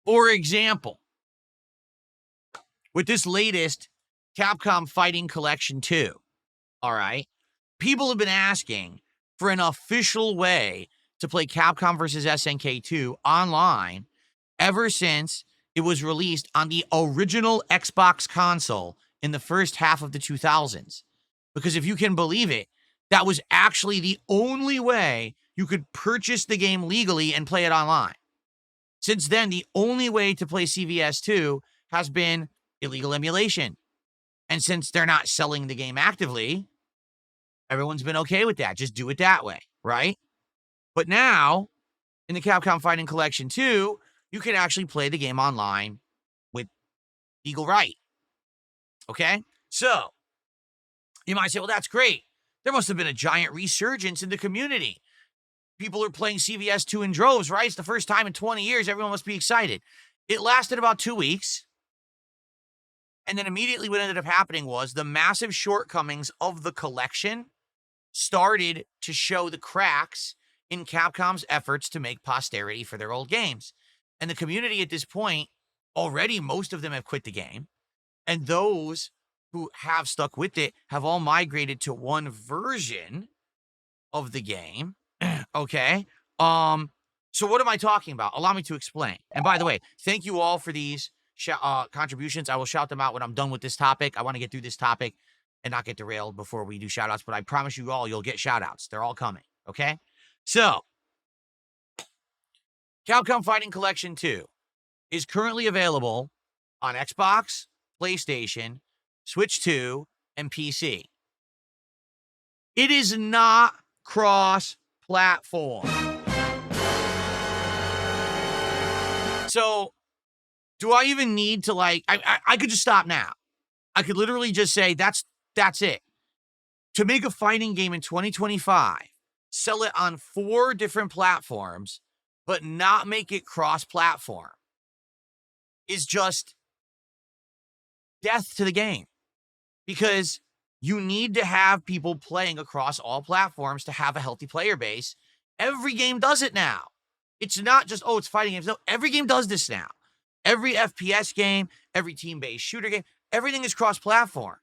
For example, with this latest Capcom Fighting Collection 2, all right, people have been asking for an official way to play Capcom versus SNK 2 online ever since it was released on the original Xbox console in the first half of the 2000s. Because if you can believe it, that was actually the only way you could purchase the game legally and play it online. Since then, the only way to play CVS2 has been illegal emulation. And since they're not selling the game actively, everyone's been okay with that. Just do it that way, right? But now, in the Capcom Fighting Collection 2, you can actually play the game online with legal right. Okay? So, you might say, well, that's great. There must have been a giant resurgence in the community. People are playing CVS 2 in droves, right? It's the first time in 20 years. Everyone must be excited. It lasted about 2 weeks. And then immediately what ended up happening was the massive shortcomings of the collection started to show the cracks in Capcom's efforts to make posterity for their old games. And the community at this point, already most of them have quit the game. And those who have stuck with it have all migrated to one version of the game. Okay. So what am I talking about? Allow me to explain. And by the way, thank you all for these contributions. I will shout them out when I'm done with this topic. I want to get through this topic and not get derailed before we do shout outs, but I promise you all, you'll get shout outs. They're all coming. Okay. So Capcom Fighting Collection 2 is currently available on Xbox, PlayStation, Switch 2, and PC. It is not cross-platform. So, do I even need to I could just stop now. I could literally just say that's it. To make a fighting game in 2025, sell it on 4 different platforms, but not make it cross-platform is just death to the game. Because you need to have people playing across all platforms to have a healthy player base. Every game does it now. It's not just, it's fighting games. No, every game does this now. Every FPS game, every team-based shooter game, everything is cross-platform.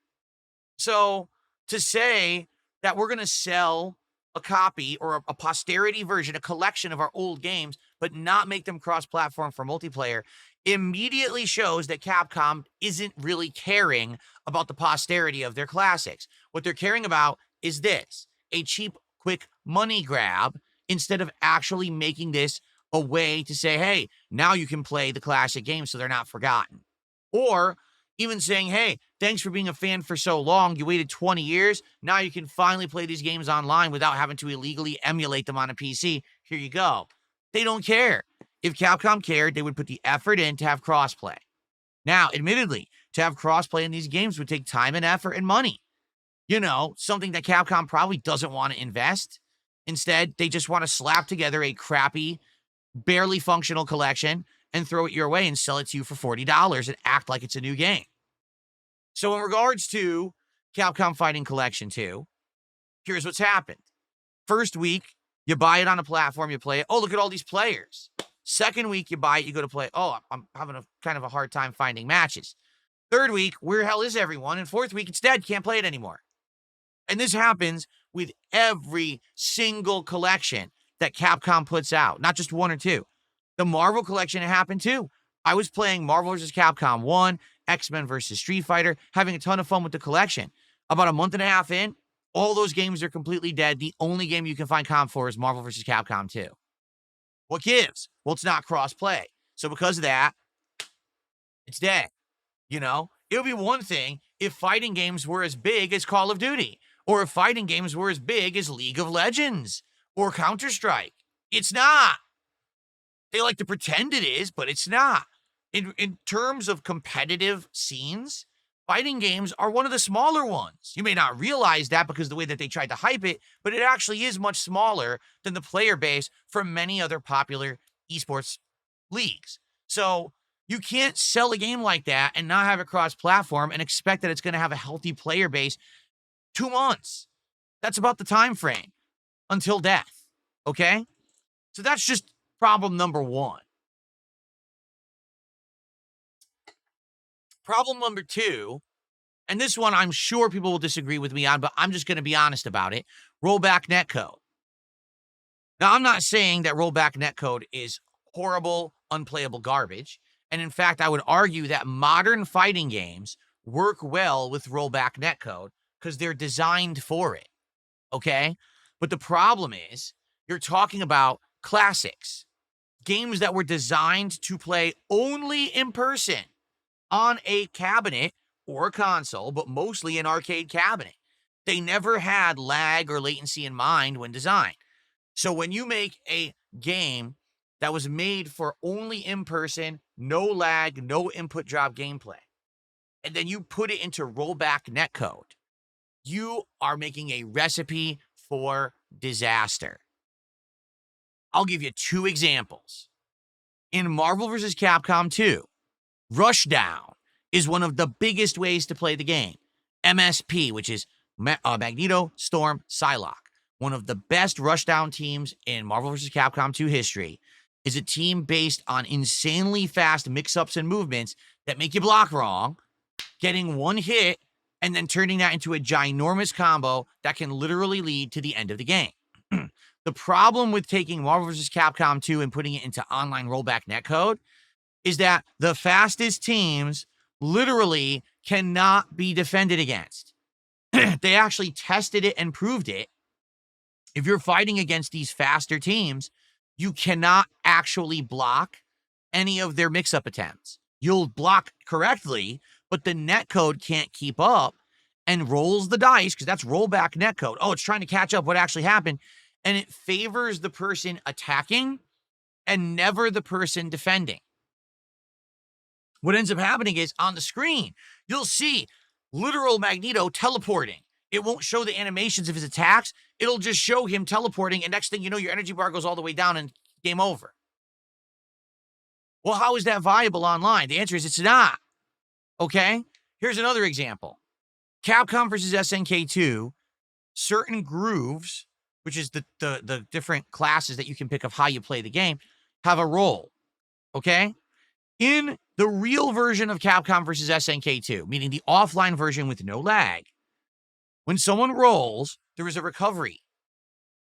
So to say that we're going to sell a copy or a posterity version, a collection of our old games, but not make them cross-platform for multiplayer, immediately shows that Capcom isn't really caring about the posterity of their classics. What they're caring about is this, a cheap, quick money grab, instead of actually making this a way to say, hey, now you can play the classic games so they're not forgotten. Or even saying, hey, thanks for being a fan for so long. You waited 20 years. Now you can finally play these games online without having to illegally emulate them on a PC. Here you go. They don't care. If Capcom cared, they would put the effort in to have crossplay. Now, admittedly, to have crossplay in these games would take time and effort and money. You know, something that Capcom probably doesn't want to invest. Instead, they just want to slap together a crappy, barely functional collection and throw it your way and sell it to you for $40 and act like it's a new game. So in regards to Capcom Fighting Collection 2, here's what's happened. First week, you buy it on a platform, you play it. Oh, look at all these players. Second week, you buy it, you go to play. Oh, I'm having a kind of a hard time finding matches. Third week, where the hell is everyone? And fourth week, it's dead. Can't play it anymore. And this happens with every single collection that Capcom puts out, not just one or two. The Marvel collection, it happened too. I was playing Marvel vs. Capcom 1, X-Men vs. Street Fighter, having a ton of fun with the collection. About a month and a half in, all those games are completely dead. The only game you can find comp for is Marvel vs. Capcom 2. What gives? Well, it's not cross-play. So because of that, it's dead. You know, it would be one thing if fighting games were as big as Call of Duty, or if fighting games were as big as League of Legends or Counter-Strike. It's not. They like to pretend it is, but it's not. In terms of competitive scenes, fighting games are one of the smaller ones. You may not realize that because of the way that they tried to hype it, but it actually is much smaller than the player base for many other popular esports leagues. So you can't sell a game like that and not have it cross-platform and expect that it's going to have a healthy player base. 2 months. That's about the time frame until death. Okay? So that's just problem number one. Problem number two, and this one I'm sure people will disagree with me on, but I'm just going to be honest about it. Rollback netcode. Now, I'm not saying that rollback netcode is horrible, unplayable garbage. And in fact, I would argue that modern fighting games work well with rollback netcode because they're designed for it. Okay? But the problem is, you're talking about classics, games that were designed to play only in person on a cabinet or a console, but mostly an arcade cabinet. They never had lag or latency in mind when designed. So when you make a game that was made for only in person, no lag, no input drop gameplay, and then you put it into rollback netcode, you are making a recipe for disaster. I'll give you two examples. In Marvel vs. Capcom 2, Rushdown is one of the biggest ways to play the game. MSP, which is Magneto, Storm, Psylocke. One of the best Rushdown teams in Marvel vs. Capcom 2 history, is a team based on insanely fast mix-ups and movements that make you block wrong, getting one hit, and then turning that into a ginormous combo that can literally lead to the end of the game. The problem with taking Marvel vs. Capcom 2 and putting it into online rollback netcode is that the fastest teams literally cannot be defended against. They actually tested it and proved it. If you're fighting against these faster teams, you cannot actually block any of their mix-up attempts. You'll block correctly, but the netcode can't keep up and rolls the dice, because that's rollback netcode. Oh, it's trying to catch up what actually happened, and it favors the person attacking and never the person defending. What ends up happening is on the screen, you'll see literal Magneto teleporting. It won't show the animations of his attacks. It'll just show him teleporting, and next thing you know, your energy bar goes all the way down and game over. Well, how is that viable online? The answer is it's not. Okay? Here's another example. Capcom versus SNK2, certain grooves, which is the different classes that you can pick of how you play the game, have a roll. Okay? In the real version of Capcom versus SNK2, meaning the offline version with no lag, when someone rolls, there is a recovery.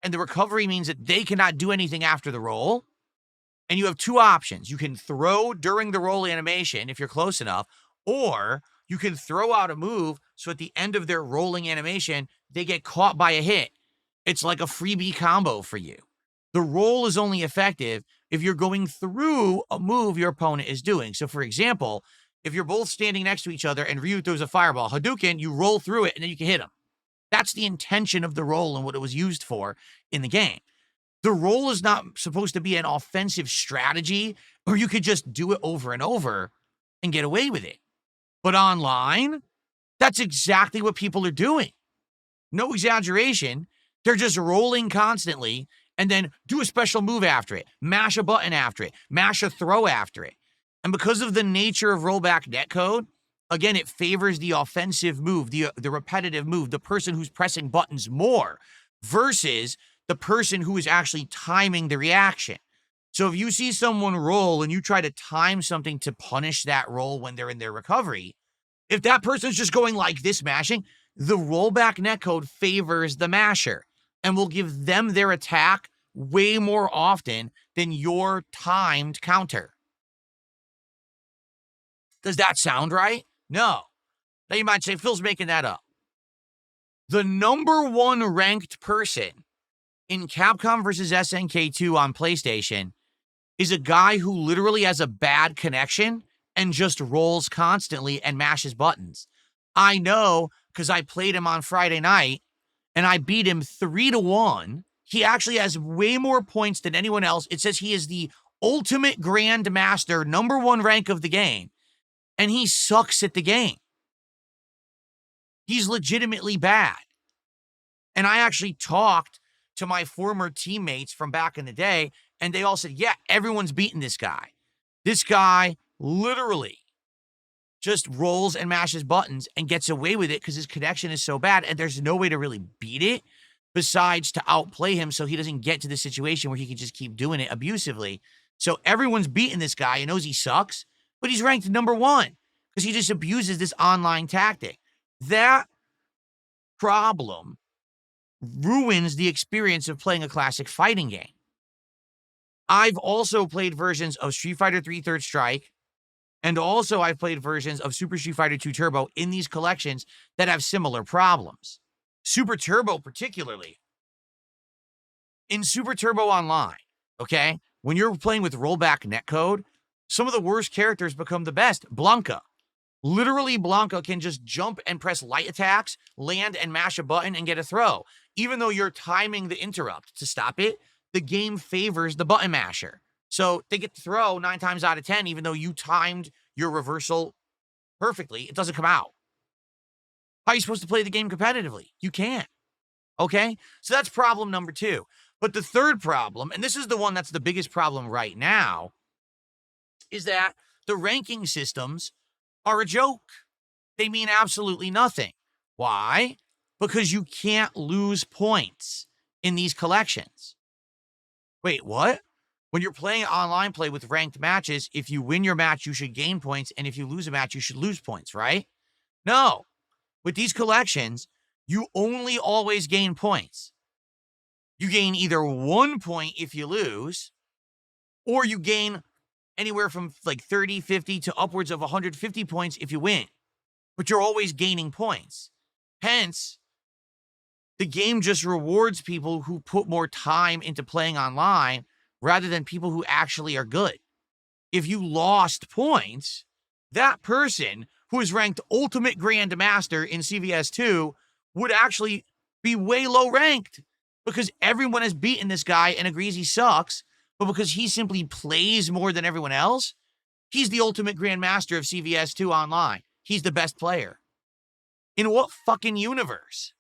And the recovery means that they cannot do anything after the roll. And you have two options. You can throw during the roll animation if you're close enough, or you can throw out a move so at the end of their rolling animation, they get caught by a hit. It's like a freebie combo for you. The roll is only effective if you're going through a move your opponent is doing. So, for example, if you're both standing next to each other and Ryu throws a fireball, Hadouken, you roll through it and then you can hit him. That's the intention of the roll and what it was used for in the game. The roll is not supposed to be an offensive strategy, or you could just do it over and over and get away with it. But online, that's exactly what people are doing. No exaggeration. They're just rolling constantly and then do a special move after it, mash a button after it, mash a throw after it. And because of the nature of rollback netcode, again, it favors the offensive move, the repetitive move, the person who's pressing buttons more versus the person who is actually timing the reaction. So if you see someone roll and you try to time something to punish that roll when they're in their recovery, if that person's just going like this mashing, the rollback netcode favors the masher and will give them their attack way more often than your timed counter. Does that sound right? No. Now you might say, Phil's making that up. The number one ranked person in Capcom versus SNK2 on PlayStation is a guy who literally has a bad connection and just rolls constantly and mashes buttons. I know because I played him on Friday night and I beat him 3-1. He actually has way more points than anyone else. It says he is the ultimate grandmaster, number one rank of the game, and he sucks at the game. He's legitimately bad. And I actually talked to my former teammates from back in the day, and they all said, yeah, everyone's beating this guy. This guy literally just rolls and mashes buttons and gets away with it because his connection is so bad, and there's no way to really beat it besides to outplay him so he doesn't get to the situation where he can just keep doing it abusively. So everyone's beating this guy and knows he sucks, but he's ranked number one because he just abuses this online tactic. That problem ruins the experience of playing a classic fighting game. I've also played versions of Street Fighter 3 Third Strike, and also I've played versions of Super Street Fighter 2 Turbo in these collections that have similar problems. Super Turbo particularly. In Super Turbo Online, okay, when you're playing with rollback netcode, some of the worst characters become the best. Blanca. Literally, Blanca can just jump and press light attacks, land and mash a button and get a throw. Even though you're timing the interrupt to stop it, the game favors the button masher. So they get the throw 9 times out of 10, even though you timed your reversal perfectly, it doesn't come out. How are you supposed to play the game competitively? You can't. Okay? So that's problem number 2. But the third problem, and this is the one that's the biggest problem right now, is that the ranking systems are a joke. They mean absolutely nothing. Why? Because you can't lose points in these collections. Wait, what? When you're playing online play with ranked matches, if you win your match, you should gain points, and if you lose a match, you should lose points, right? No. With these collections, you only always gain points. You gain either 1 point if you lose, or you gain anywhere from like 30, 50 to upwards of 150 points if you win. But you're always gaining points. Hence, the game just rewards people who put more time into playing online rather than people who actually are good. If you lost points, that person who is ranked Ultimate Grandmaster in CVS2 would actually be way low ranked because everyone has beaten this guy and agrees he sucks, but because he simply plays more than everyone else, he's the Ultimate Grandmaster of CVS2 online. He's the best player. In what fucking universe?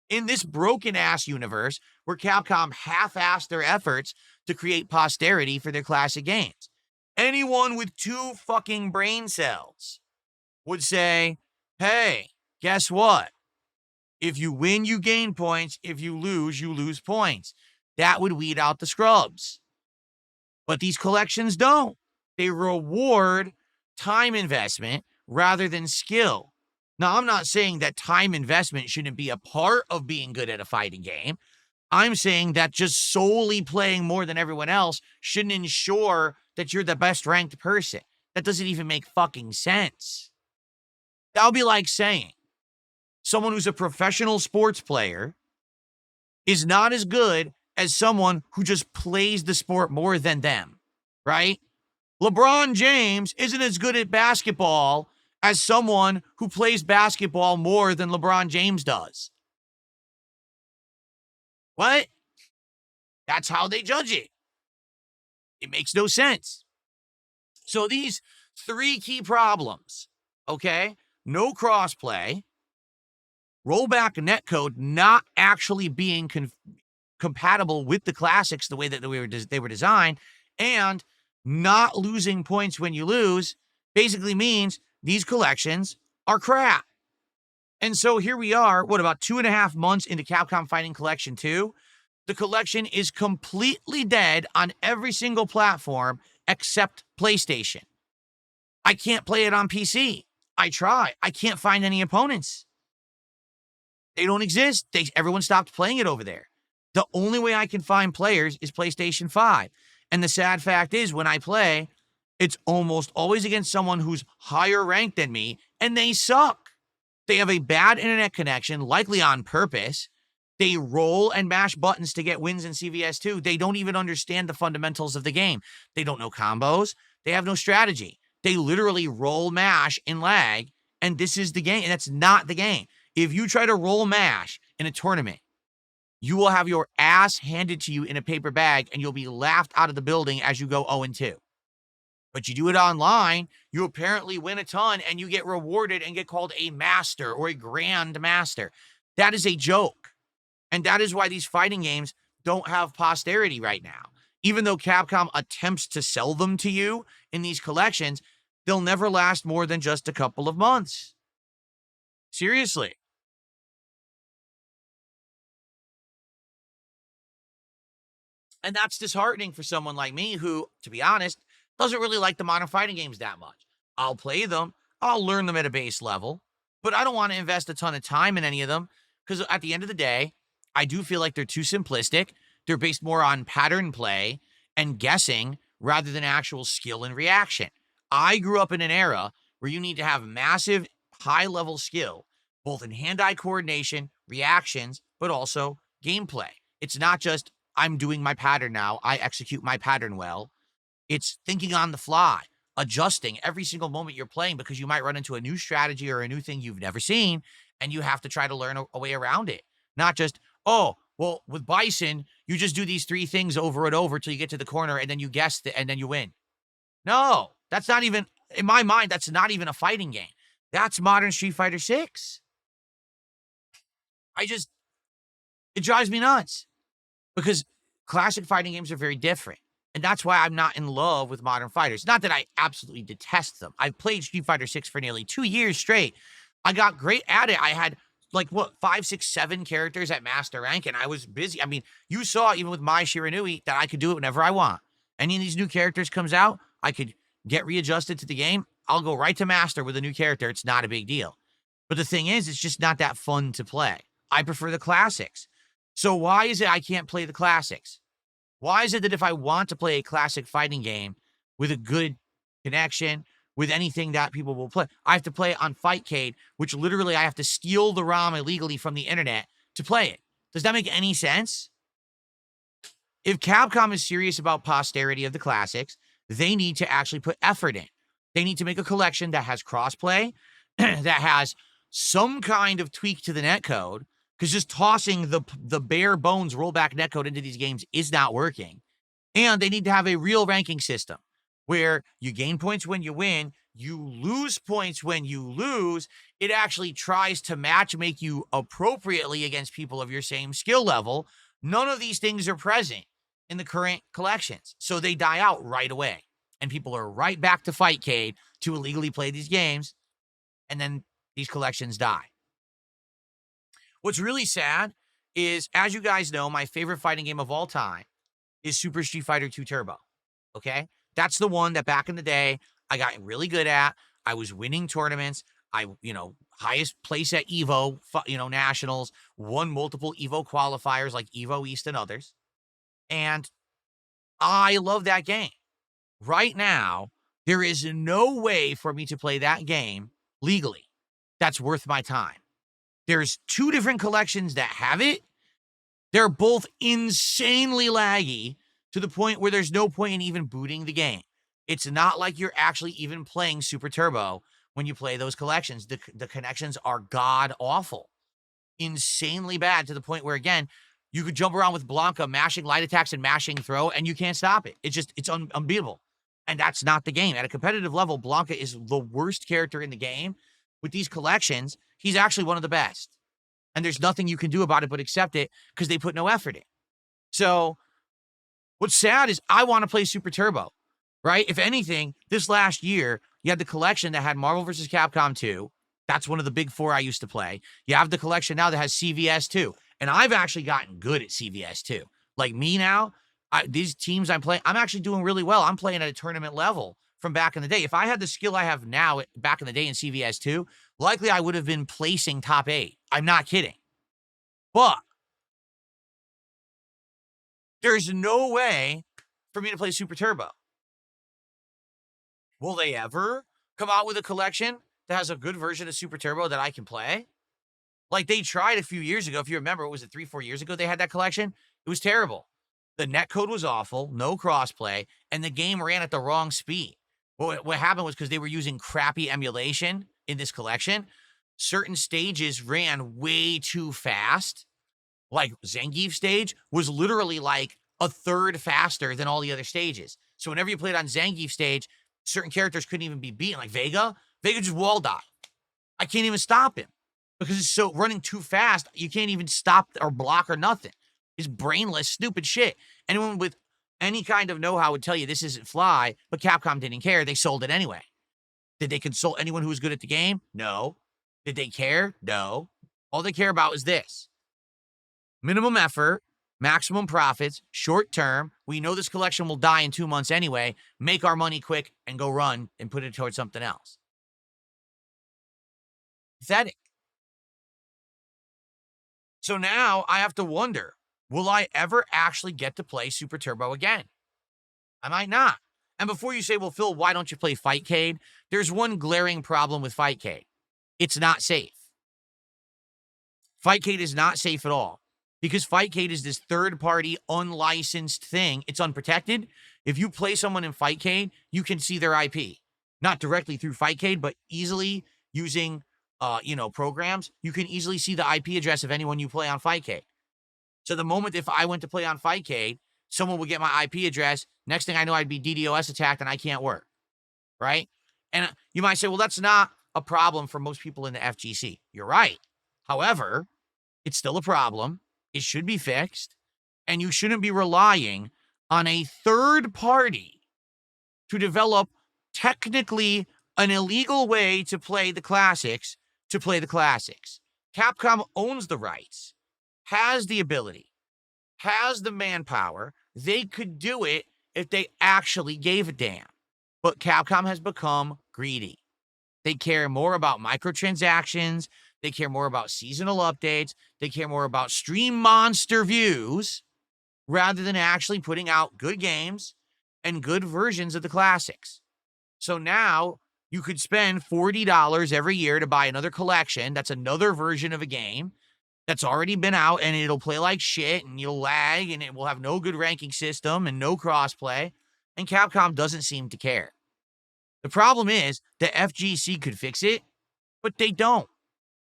In this broken-ass universe where Capcom half-assed their efforts to create posterity for their classic games. Anyone with 2 fucking brain cells would say, hey, guess what? If you win, you gain points. If you lose points. That would weed out the scrubs. But these collections don't. They reward time investment rather than skill. Now, I'm not saying that time investment shouldn't be a part of being good at a fighting game. I'm saying that just solely playing more than everyone else shouldn't ensure that you're the best ranked person. That doesn't even make fucking sense. That would be like saying someone who's a professional sports player is not as good as someone who just plays the sport more than them, right? LeBron James isn't as good at basketball as someone who plays basketball more than LeBron James does. What? That's how they judge it. It makes no sense. So these 3 key problems, okay? No crossplay, rollback netcode not actually being compatible with the classics the way that they were designed, and not losing points when you lose basically means these collections are crap. And so here we are, about 2.5 months into Capcom Fighting Collection 2. The collection is completely dead on every single platform except PlayStation. I can't play it on PC. I try. I can't find any opponents. They don't exist. Everyone stopped playing it over there. The only way I can find players is PlayStation 5. And the sad fact is, when I play, it's almost always against someone who's higher ranked than me, and they suck. They have a bad internet connection, likely on purpose. They roll and mash buttons to get wins in CVS2. They don't even understand the fundamentals of the game. They don't know combos. They have no strategy. They literally roll mash in lag, and this is the game, and that's not the game. If you try to roll mash in a tournament, you will have your ass handed to you in a paper bag, and you'll be laughed out of the building as you go 0-2. But you do it online, you apparently win a ton, and you get rewarded and get called a master or a grand master. That is a joke. And that is why these fighting games don't have posterity right now. Even though Capcom attempts to sell them to you in these collections, they'll never last more than just a couple of months. Seriously. And that's disheartening for someone like me who, to be honest, doesn't really like the modern fighting games that much. I'll play them. I'll learn them at a base level, but I don't want to invest a ton of time in any of them because at the end of the day, I do feel like they're too simplistic. They're based more on pattern play and guessing rather than actual skill and reaction. I grew up in an era where you need to have massive high level skill, both in hand eye coordination, reactions, but also gameplay. It's not just I'm doing my pattern now, I execute my pattern well. It's thinking on the fly, adjusting every single moment you're playing because you might run into a new strategy or a new thing you've never seen, and you have to try to learn a way around it. Not just, oh, well, with Bison, you just do these 3 things over and over till you get to the corner and then you guess and then you win. No, that's not even, in my mind, that's not even a fighting game. That's modern Street Fighter 6. It drives me nuts because classic fighting games are very different. And that's why I'm not in love with modern fighters. Not that I absolutely detest them. I've played Street Fighter 6 for nearly 2 years straight. I got great at it. I had like what 5, 6, 7 characters at master rank, and I was busy. I mean, you saw even with my Shiranui that I could do it whenever I want. Any of these new characters comes out, I could get readjusted to the game. I'll go right to master with a new character. It's not a big deal. But the thing is, it's just not that fun to play. I prefer the classics. So why is it I can't play the classics? Why is it that if I want to play a classic fighting game with a good connection, with anything that people will play, I have to play it on Fightcade, which literally I have to steal the ROM illegally from the internet to play it. Does that make any sense? If Capcom is serious about posterity of the classics, they need to actually put effort in. They need to make a collection that has crossplay, that has some kind of tweak to the netcode, because just tossing the bare bones rollback netcode into these games is not working. And they need to have a real ranking system where you gain points when you win, you lose points when you lose. It actually tries to match make you appropriately against people of your same skill level. None of these things are present in the current collections, so they die out right away. And people are right back to Fightcade to illegally play these games, and then these collections die. What's really sad is, as you guys know, my favorite fighting game of all time is Super Street Fighter 2 Turbo. Okay? That's the one that back in the day I got really good at. I was winning tournaments. Highest place at Evo, nationals, won multiple Evo qualifiers like Evo East and others. And I love that game. Right now, there is no way for me to play that game legally that's worth my time. There's 2 different collections that have it. They're both insanely laggy to the point where there's no point in even booting the game. It's not like you're actually even playing Super Turbo when you play those collections. The connections are god-awful. Insanely bad to the point where, again, you could jump around with Blanca, mashing light attacks and mashing throw, and you can't stop it. It's unbeatable. And that's not the game. At a competitive level, Blanca is the worst character in the game. With these collections, he's actually one of the best. And there's nothing you can do about it but accept it because they put no effort in. So what's sad is I want to play Super Turbo, right? If anything, this last year, you had the collection that had Marvel vs. Capcom 2. That's one of the big 4 I used to play. You have the collection now that has CVS 2. And I've actually gotten good at CVS 2. Like me now, these teams I'm playing, I'm actually doing really well. I'm playing at a tournament level from back in the day. If I had the skill I have now back in the day in CVS 2, likely I would have been placing top 8. I'm not kidding. But there's no way for me to play Super Turbo. Will they ever come out with a collection that has a good version of Super Turbo that I can play? Like they tried a few years ago. If you remember, was it 3, 4 years ago they had that collection? It was terrible. The netcode was awful, no crossplay, and the game ran at the wrong speed. What happened was because they were using crappy emulation in this collection, certain stages ran way too fast. Like Zangief stage was literally like a third faster than all the other stages. So whenever you played on Zangief stage, certain characters couldn't even be beaten. Like Vega just wall died. I can't even stop him because it's so running too fast. You can't even stop or block or nothing. It's brainless, stupid shit. Anyone with any kind of know-how would tell you this isn't fly, but Capcom didn't care. They sold it anyway. Did they consult anyone who was good at the game? No. Did they care? No. All they care about is this. Minimum effort, maximum profits, short term. We know this collection will die in 2 months anyway. Make our money quick and go run and put it towards something else. Pathetic. So now I have to wonder, will I ever actually get to play Super Turbo again? I might not. And before you say, well, Phil, why don't you play Fightcade? There's one glaring problem with Fightcade. It's not safe. Fightcade is not safe at all because Fightcade is this third-party, unlicensed thing. It's unprotected. If you play someone in Fightcade, you can see their IP. Not directly through Fightcade, but easily using, programs. You can easily see the IP address of anyone you play on Fightcade. So the moment if I went to play on Fightcade, someone would get my IP address. Next thing I know, I'd be DDoS attacked and I can't work, right? And you might say, well, that's not a problem for most people in the FGC. You're right. However, it's still a problem. It should be fixed. And you shouldn't be relying on a third party to develop technically an illegal way to play the classics, Capcom owns the rights, has the ability, has the manpower. They could do it if they actually gave a damn. But Capcom has become greedy. They care more about microtransactions. They care more about seasonal updates. They care more about stream monster views rather than actually putting out good games and good versions of the classics. So now you could spend $40 every year to buy another collection. That's another version of a game that's already been out, and it'll play like shit, and you'll lag, and it will have no good ranking system and no crossplay. And Capcom doesn't seem to care. The problem is the FGC could fix it, but they don't.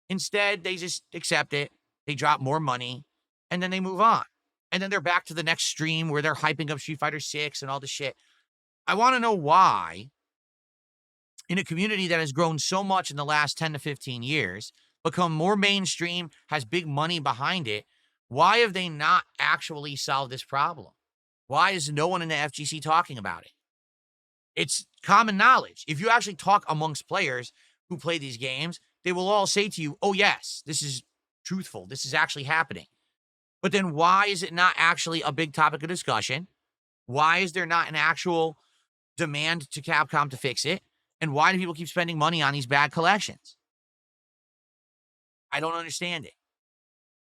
Instead, they just accept it. They drop more money, and then they move on. And then they're back to the next stream where they're hyping up Street Fighter 6 and all this shit. I want to know why, in a community that has grown so much in the last 10 to 15 years, become more mainstream, has big money behind it, why have they not actually solved this problem? Why is no one in the FGC talking about it? It's common knowledge. If you actually talk amongst players who play these games, they will all say to you, oh, yes, this is truthful. This is actually happening. But then why is it not actually a big topic of discussion? Why is there not an actual demand to Capcom to fix it? And why do people keep spending money on these bad collections? I don't understand it.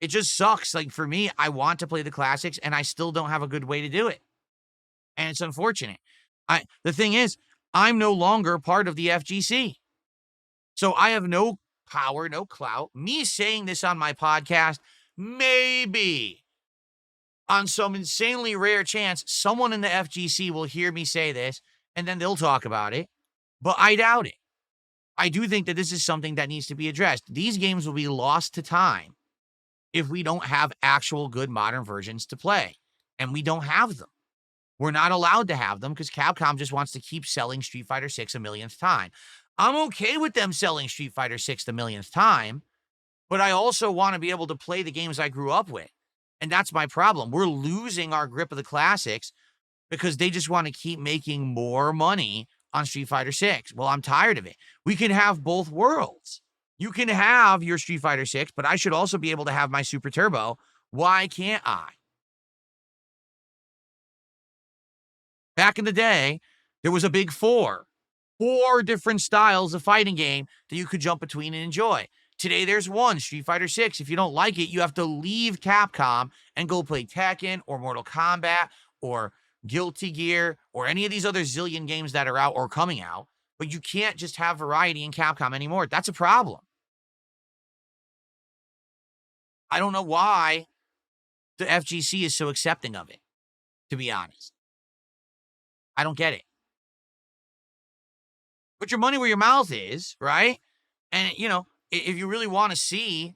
It just sucks. Like, for me, I want to play the classics, and I still don't have a good way to do it. And it's unfortunate. The thing is, I'm no longer part of the FGC. So I have no power, no clout. Me saying this on my podcast, maybe on some insanely rare chance, someone in the FGC will hear me say this, and then they'll talk about it. But I doubt it. I do think that this is something that needs to be addressed. These games will be lost to time if we don't have actual good modern versions to play. And we don't have them. We're not allowed to have them because Capcom just wants to keep selling Street Fighter 6 a millionth time. I'm okay with them selling Street Fighter 6 the millionth time, but I also want to be able to play the games I grew up with. And that's my problem. We're losing our grip of the classics because they just want to keep making more money on Street Fighter 6. Well, I'm tired of it. We can have both worlds. You can have your Street Fighter 6, but I should also be able to have my Super Turbo. Why can't I? Back in the day, there was a big four different styles of fighting game that you could jump between and enjoy. Today, there's one, Street Fighter 6. If you don't like it, you have to leave Capcom and go play Tekken or Mortal Kombat or Guilty Gear or any of these other zillion games that are out or coming out. But you can't just have variety in Capcom anymore. That's a problem. I don't know why the FGC is so accepting of it, to be honest. I don't get it. Put your money where your mouth is, right? And, if you really want to see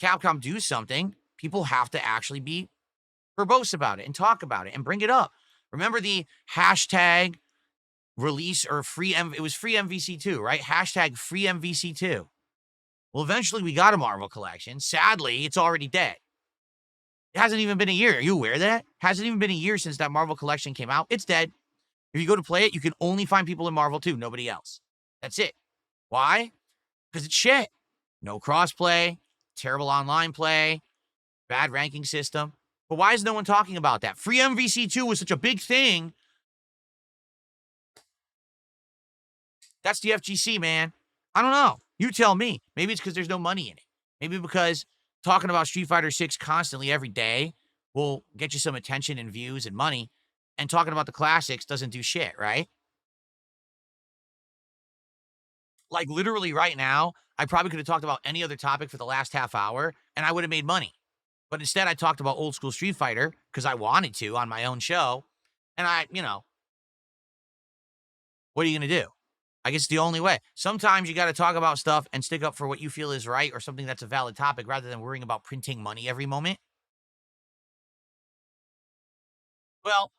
Capcom do something, people have to actually be verbose about it and talk about it and bring it up. Remember the hashtag release or it was free MVC2, right? Hashtag free MVC2. Well, eventually we got a Marvel collection. Sadly, it's already dead. It hasn't even been a year. Are you aware of that? Hasn't even been a year since that Marvel collection came out. It's dead. If you go to play it, you can only find people in Marvel 2, nobody else. That's it. Why? Because it's shit. No crossplay, terrible online play, bad ranking system. But why is no one talking about that? Free MVC2 was such a big thing. That's the FGC, man. I don't know. You tell me. Maybe it's because there's no money in it. Maybe because talking about Street Fighter 6 constantly every day will get you some attention and views and money, and talking about the classics doesn't do shit, right? Like, literally right now, I probably could have talked about any other topic for the last half hour, and I would have made money. But instead, I talked about old school Street Fighter because I wanted to on my own show. And what are you going to do? I guess it's the only way. Sometimes you got to talk about stuff and stick up for what you feel is right or something that's a valid topic rather than worrying about printing money every moment. Well,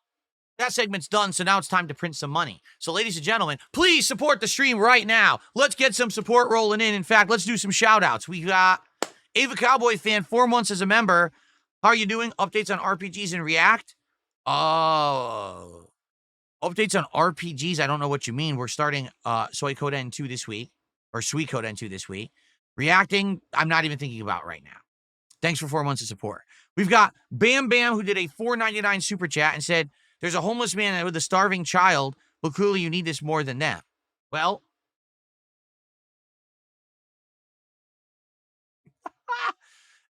that segment's done, so now it's time to print some money. So, ladies and gentlemen, please support the stream right now. Let's get some support rolling in. In fact, let's do some shout outs. We got Ava Cowboy Fan, 4 months as a member. How are you doing? Updates on RPGs and React? Oh, updates on RPGs. I don't know what you mean. We're starting Suikoden 2 this week, or Suikoden 2 this week. Reacting, I'm not even thinking about right now. Thanks for 4 months of support. We've got Bam Bam, who did a $4.99 super chat and said, there's a homeless man with a starving child, but clearly you need this more than them. Well,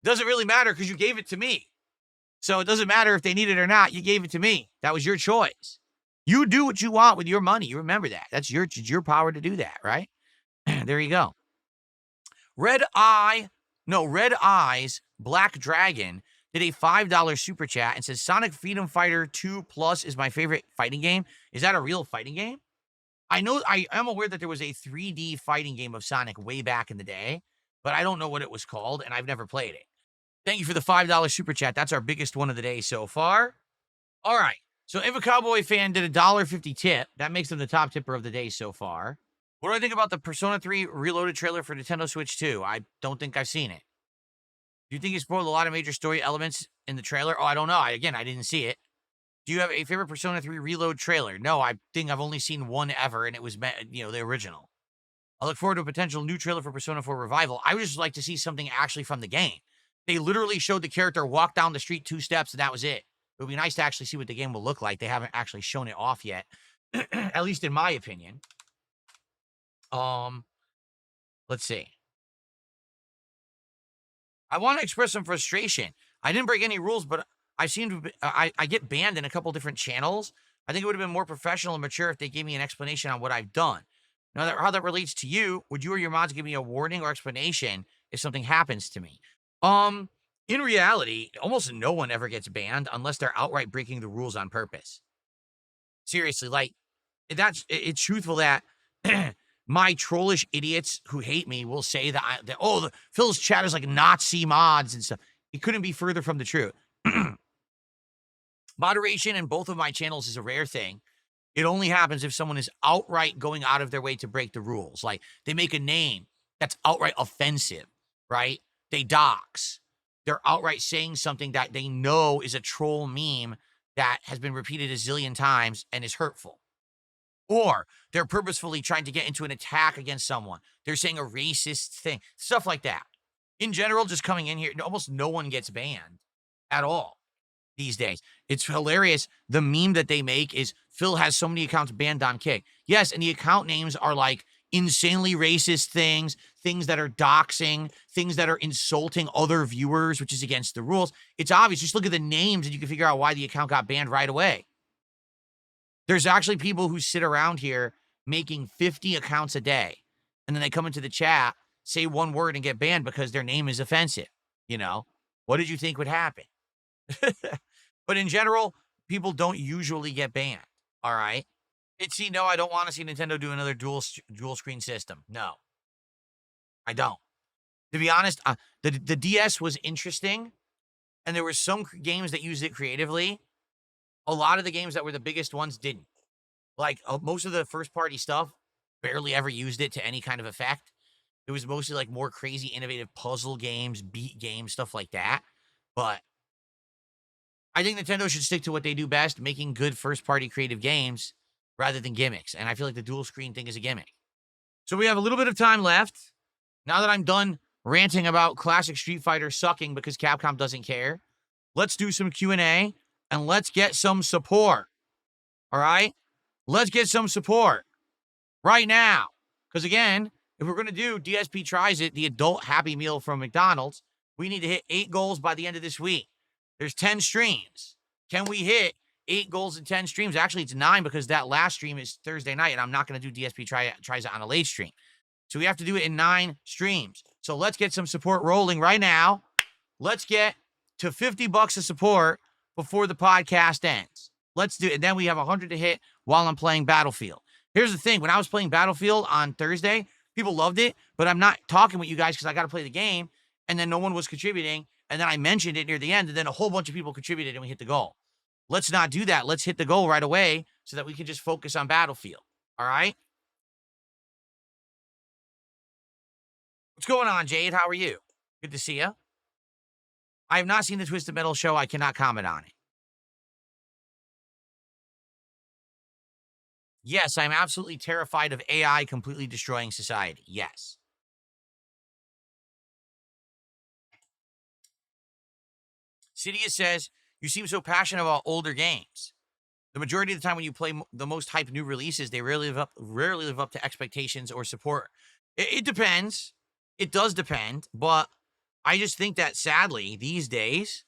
doesn't really matter because you gave it to me. So it doesn't matter if they need it or not. You gave it to me. That was your choice. You do what you want with your money. You remember that. That's your power to do that, right? There you go. Red Eyes Black Dragon did a $5 super chat and says Sonic Freedom Fighter 2 Plus is my favorite fighting game. Is that a real fighting game? I am aware that there was a 3D fighting game of Sonic way back in the day, but I don't know what it was called, and I've never played it. Thank you for the $5 super chat. That's our biggest one of the day so far. All right. So if a Cowboy Fan did a $1.50 tip, that makes them the top tipper of the day so far. What do I think about the Persona 3 Reloaded trailer for Nintendo Switch 2? I don't think I've seen it. Do you think it spoiled a lot of major story elements in the trailer? Oh, I don't know. I didn't see it. Do you have a favorite Persona 3 Reload trailer? No, I think I've only seen one ever, and it was, the original. I look forward to a potential new trailer for Persona 4 Revival. I would just like to see something actually from the game. They literally showed the character walk down the street 2 steps, and that was it. It would be nice to actually see what the game will look like. They haven't actually shown it off yet, at least in my opinion. Let's see. I want to express some frustration. I didn't break any rules, but I seem to I get banned in a couple different channels. I think it would have been more professional and mature if they gave me an explanation on what I've done. Now, how that relates to you, would you or your mods give me a warning or explanation if something happens to me? In reality, almost no one ever gets banned unless they're outright breaking the rules on purpose. Seriously, like, it's truthful that my trollish idiots who hate me will say that Phil's chat is like Nazi mods and stuff. It couldn't be further from the truth. Moderation in both of my channels is a rare thing. It only happens if someone is outright going out of their way to break the rules. Like, they make a name that's outright offensive, right? They dox. They're outright saying something that they know is a troll meme that has been repeated a zillion times and is hurtful. Or they're purposefully trying to get into an attack against someone. They're saying a racist thing, stuff like that. In general, just coming in here, almost no one gets banned at all these days. It's hilarious. The meme that they make is Phil has so many accounts banned on Kick. Yes, and the account names are like insanely racist things that are doxing, things that are insulting other viewers, which is against the rules. It's obvious. Just look at the names and you can figure out why the account got banned right away. There's actually people who sit around here making 50 accounts a day, and then they come into the chat, say one word, and get banned because their name is offensive. What did you think would happen? But in general, people don't usually get banned. All right. No, I don't want to see Nintendo do another dual screen system. No, I don't. To be honest, the DS was interesting, and there were some games that used it creatively. A lot of the games that were the biggest ones didn't. Like, most of the first-party stuff barely ever used it to any kind of effect. It was mostly, like, more crazy, innovative puzzle games, beat games, stuff like that. But I think Nintendo should stick to what they do best, making good first-party creative games rather than gimmicks. And I feel like the dual screen thing is a gimmick. So we have a little bit of time left. Now that I'm done ranting about classic Street Fighter sucking because Capcom doesn't care, let's do some Q&A and let's get some support. All right? Let's get some support right now. Because again, if we're going to do DSP Tries It, the adult Happy Meal from McDonald's, we need to hit 8 goals by the end of this week. There's 10 streams. Can we hit 8 goals in 10 streams? Actually, it's 9 because that last stream is Thursday night, and I'm not going to do DSP Tries It on a late stream. So we have to do it in 9 streams. So let's get some support rolling right now. Let's get to $50 of support before the podcast ends. Let's do it. And then we have 100 to hit while I'm playing Battlefield. Here's the thing. When I was playing Battlefield on Thursday, people loved it, but I'm not talking with you guys because I got to play the game. And then no one was contributing. And then I mentioned it near the end, and then a whole bunch of people contributed and we hit the goal. Let's not do that. Let's hit the goal right away so that we can just focus on Battlefield. All right? What's going on, Jade? How are you? Good to see you. I have not seen the Twisted Metal show. I cannot comment on it. Yes, I'm absolutely terrified of AI completely destroying society. Yes. Sidious says, you seem so passionate about older games. The majority of the time when you play the most hyped new releases, they rarely live up to expectations or support. It depends. It does depend, but I just think that sadly these days,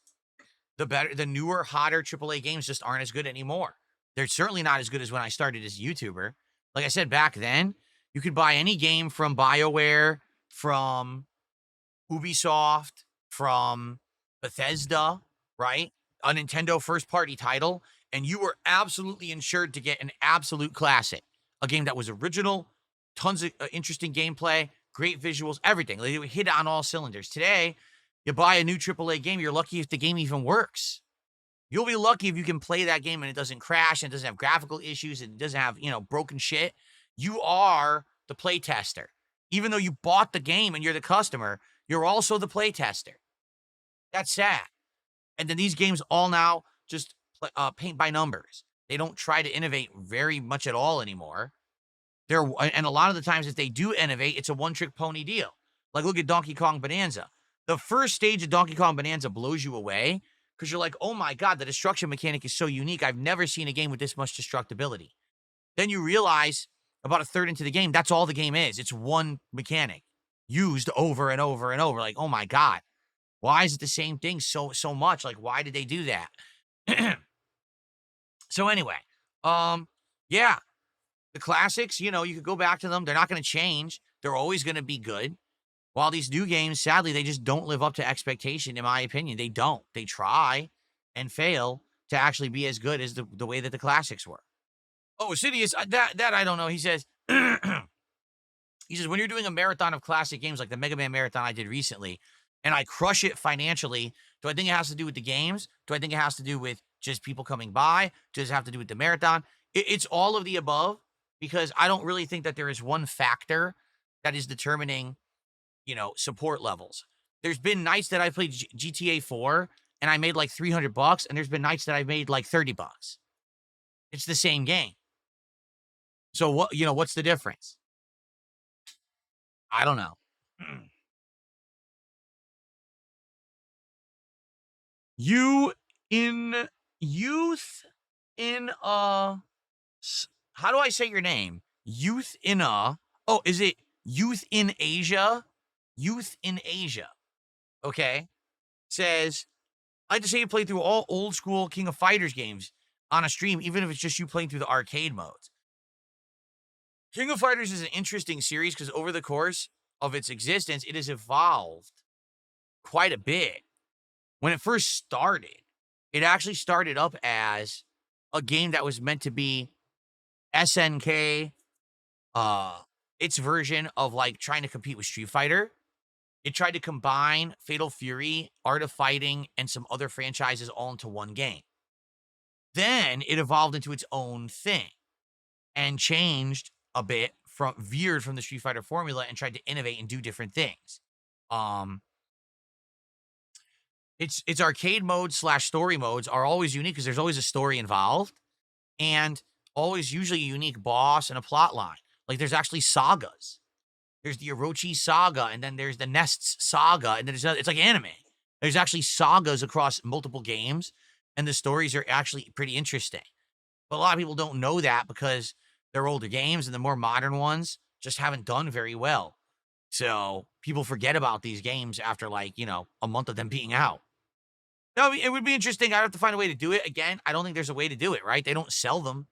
the newer, hotter AAA games just aren't as good anymore. They're certainly not as good as when I started as a YouTuber. Like I said, back then, you could buy any game from BioWare, from Ubisoft, from Bethesda, right? A Nintendo first-party title, and you were absolutely insured to get an absolute classic. A game that was original, tons of interesting gameplay, great visuals, everything. They would hit on all cylinders. Today, you buy a new AAA game, you're lucky if the game even works. You'll be lucky if you can play that game and it doesn't crash and it doesn't have graphical issues and it doesn't have, broken shit. You are the playtester. Even though you bought the game and you're the customer, you're also the playtester. That's sad. And then these games all now just paint by numbers. They don't try to innovate very much at all anymore. And a lot of the times if they do innovate, it's a one-trick pony deal. Like look at Donkey Kong Bonanza. The first stage of Donkey Kong Bonanza blows you away because you're like, oh my God, the destruction mechanic is so unique. I've never seen a game with this much destructibility. Then you realize about a third into the game, that's all the game is. It's one mechanic used over and over and over. Like, oh my God, why is it the same thing so much? Like, why did they do that? So anyway, yeah, the classics, you could go back to them. They're not going to change. They're always going to be good. While these new games, sadly, they just don't live up to expectation, in my opinion. They don't. They try and fail to actually be as good as the way that the classics were. Oh, Sidious, that I don't know. He says, when you're doing a marathon of classic games like the Mega Man marathon I did recently, and I crush it financially, do I think it has to do with the games? Do I think it has to do with just people coming by? Does it have to do with the marathon? It's all of the above, because I don't really think that there is one factor that is determining support levels. There's been nights that I played GTA 4 and I made like $300, and there's been nights that I've made like $30. It's the same game. So what's the difference? I don't know. Youth in how do I say your name? Is it Youth in Asia? Youth in Asia. Okay. Says, I like to say you play through all old school King of Fighters games on a stream, even if it's just you playing through the arcade modes. King of Fighters is an interesting series because over the course of its existence, it has evolved quite a bit. When it first started, it actually started up as a game that was meant to be SNK, its version of like trying to compete with Street Fighter. It tried to combine Fatal Fury, Art of Fighting, and some other franchises all into one game. Then it evolved into its own thing and changed a bit, veered from the Street Fighter formula and tried to innovate and do different things. Its arcade modes / story modes are always unique because there's always a story involved and always usually a unique boss and a plot line. Like there's actually sagas. There's the Orochi saga, and then there's the Nests saga, and then it's like anime. There's actually sagas across multiple games, and the stories are actually pretty interesting. But a lot of people don't know that because they're older games, and the more modern ones just haven't done very well. So people forget about these games after like, a month of them being out. No, it would be interesting. I'd have to find a way to do it. Again, I don't think there's a way to do it, right? They don't sell them.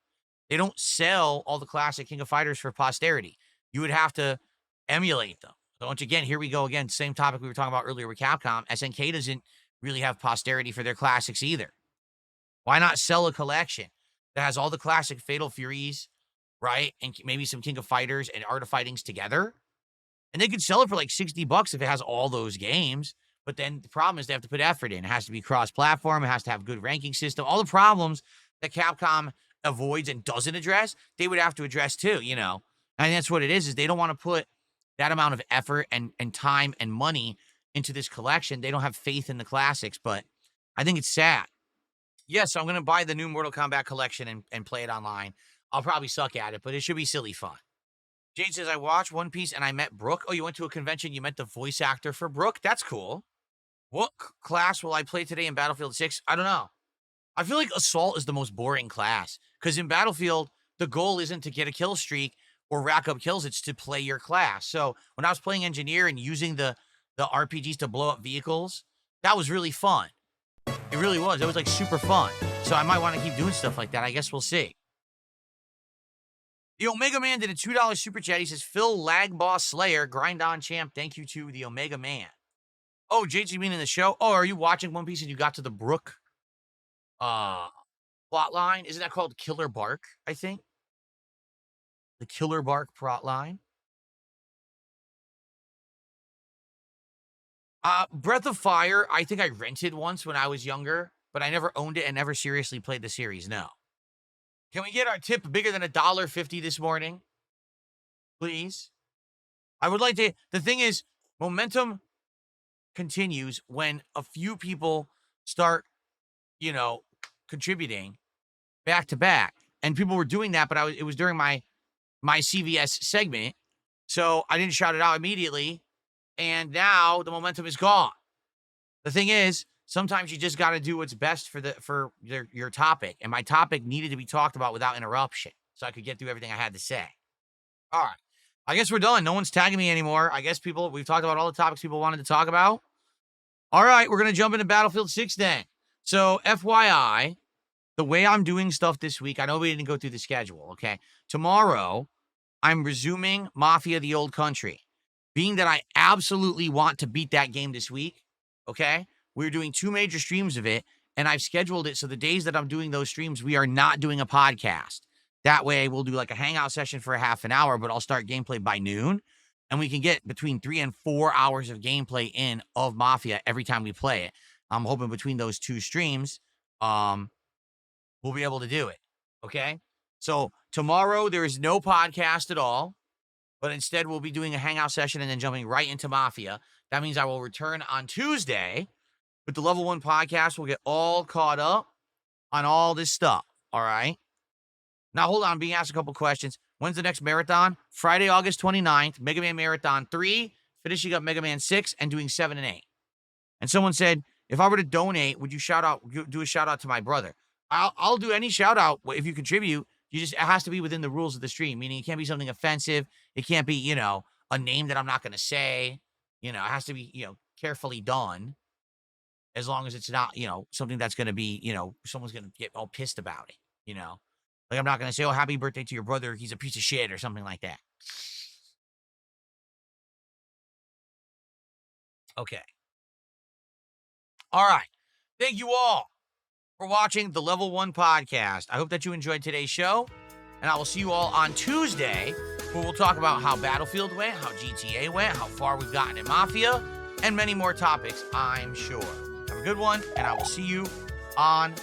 They don't sell all the classic King of Fighters for posterity. You would have to emulate them. So once again, here we go again. Same topic we were talking about earlier with Capcom. SNK doesn't really have posterity for their classics either. Why not sell a collection that has all the classic Fatal Furies, right? And maybe some King of Fighters and Art of Fightings together? And they could sell it for like $60 if it has all those games. But then the problem is they have to put effort in. It has to be cross-platform. It has to have good ranking system. All the problems that Capcom avoids and doesn't address, they would have to address too, And that's what it is they don't want to put that amount of effort and time and money into this collection. They don't have faith in the classics, but I think it's sad. Yes, I'm going to buy the new Mortal Kombat collection and play it online. I'll probably suck at it, but it should be silly fun. Jade says, I watched One Piece and I met Brooke. Oh, you went to a convention, you met the voice actor for Brooke? That's cool. What class will I play today in Battlefield 6? I don't know. I feel like Assault is the most boring class, because in Battlefield, the goal isn't to get a kill streak or rack up kills, it's to play your class. So when I was playing Engineer and using the RPGs to blow up vehicles, that was really fun. It really was. It was like super fun. So I might want to keep doing stuff like that. I guess we'll see. The Omega Man did a $2 super chat. He says, Phil Lag Boss Slayer, grind on champ. Thank you to the Omega Man. Oh, JG mean in the show? Oh, are you watching One Piece and you got to the Brook plot line? Isn't that called Killer Bark, I think? The Killer Bark plot line. Breath of Fire, I think I rented once when I was younger, but I never owned it and never seriously played the series, no. Can we get our tip bigger than $1.50 this morning? Please? I would like to. The thing is, momentum continues when a few people start, contributing back to back. And people were doing that, but it was during my CVS segment, so I didn't shout it out immediately, and now the momentum is gone. The thing is, sometimes you just got to do what's best for your topic, and my topic needed to be talked about without interruption, so I could get through everything I had to say. All right. I guess we're done. No one's tagging me anymore. I guess we've talked about all the topics people wanted to talk about. All right, we're going to jump into Battlefield 6 then. So, FYI, the way I'm doing stuff this week, I know we didn't go through the schedule, okay? Tomorrow, I'm resuming Mafia: The Old Country. Being that I absolutely want to beat that game this week, okay? We're doing 2 major streams of it, and I've scheduled it so the days that I'm doing those streams, we are not doing a podcast. That way, we'll do like a hangout session for a half an hour, but I'll start gameplay by noon, and we can get between 3 and 4 hours of gameplay in of Mafia every time we play it. I'm hoping between those 2 streams, we'll be able to do it, okay? So tomorrow, there is no podcast at all, but instead we'll be doing a hangout session and then jumping right into Mafia. That means I will return on Tuesday with the Level 1 podcast. We'll get all caught up on all this stuff, all right? Now, hold on. I'm being asked a couple questions. When's the next marathon? Friday, August 29th, Mega Man Marathon 3, finishing up Mega Man 6, and doing 7 and 8. And someone said, if I were to donate, would you do a shout out to my brother? I'll do any shout out if you contribute. It has to be within the rules of the stream, meaning it can't be something offensive. It can't be, a name that I'm not going to say. It has to be, carefully done. As long as it's not, something that's going to be, someone's going to get all pissed about it, Like, I'm not going to say, oh, happy birthday to your brother. He's a piece of shit or something like that. Okay. All right. Thank you all for watching the Level 1 podcast. I hope that you enjoyed today's show, and I will see you all on Tuesday, where we'll talk about how Battlefield went, how GTA went, how far we've gotten in Mafia, and many more topics, I'm sure. Have a good one, and I will see you on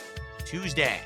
Tuesday.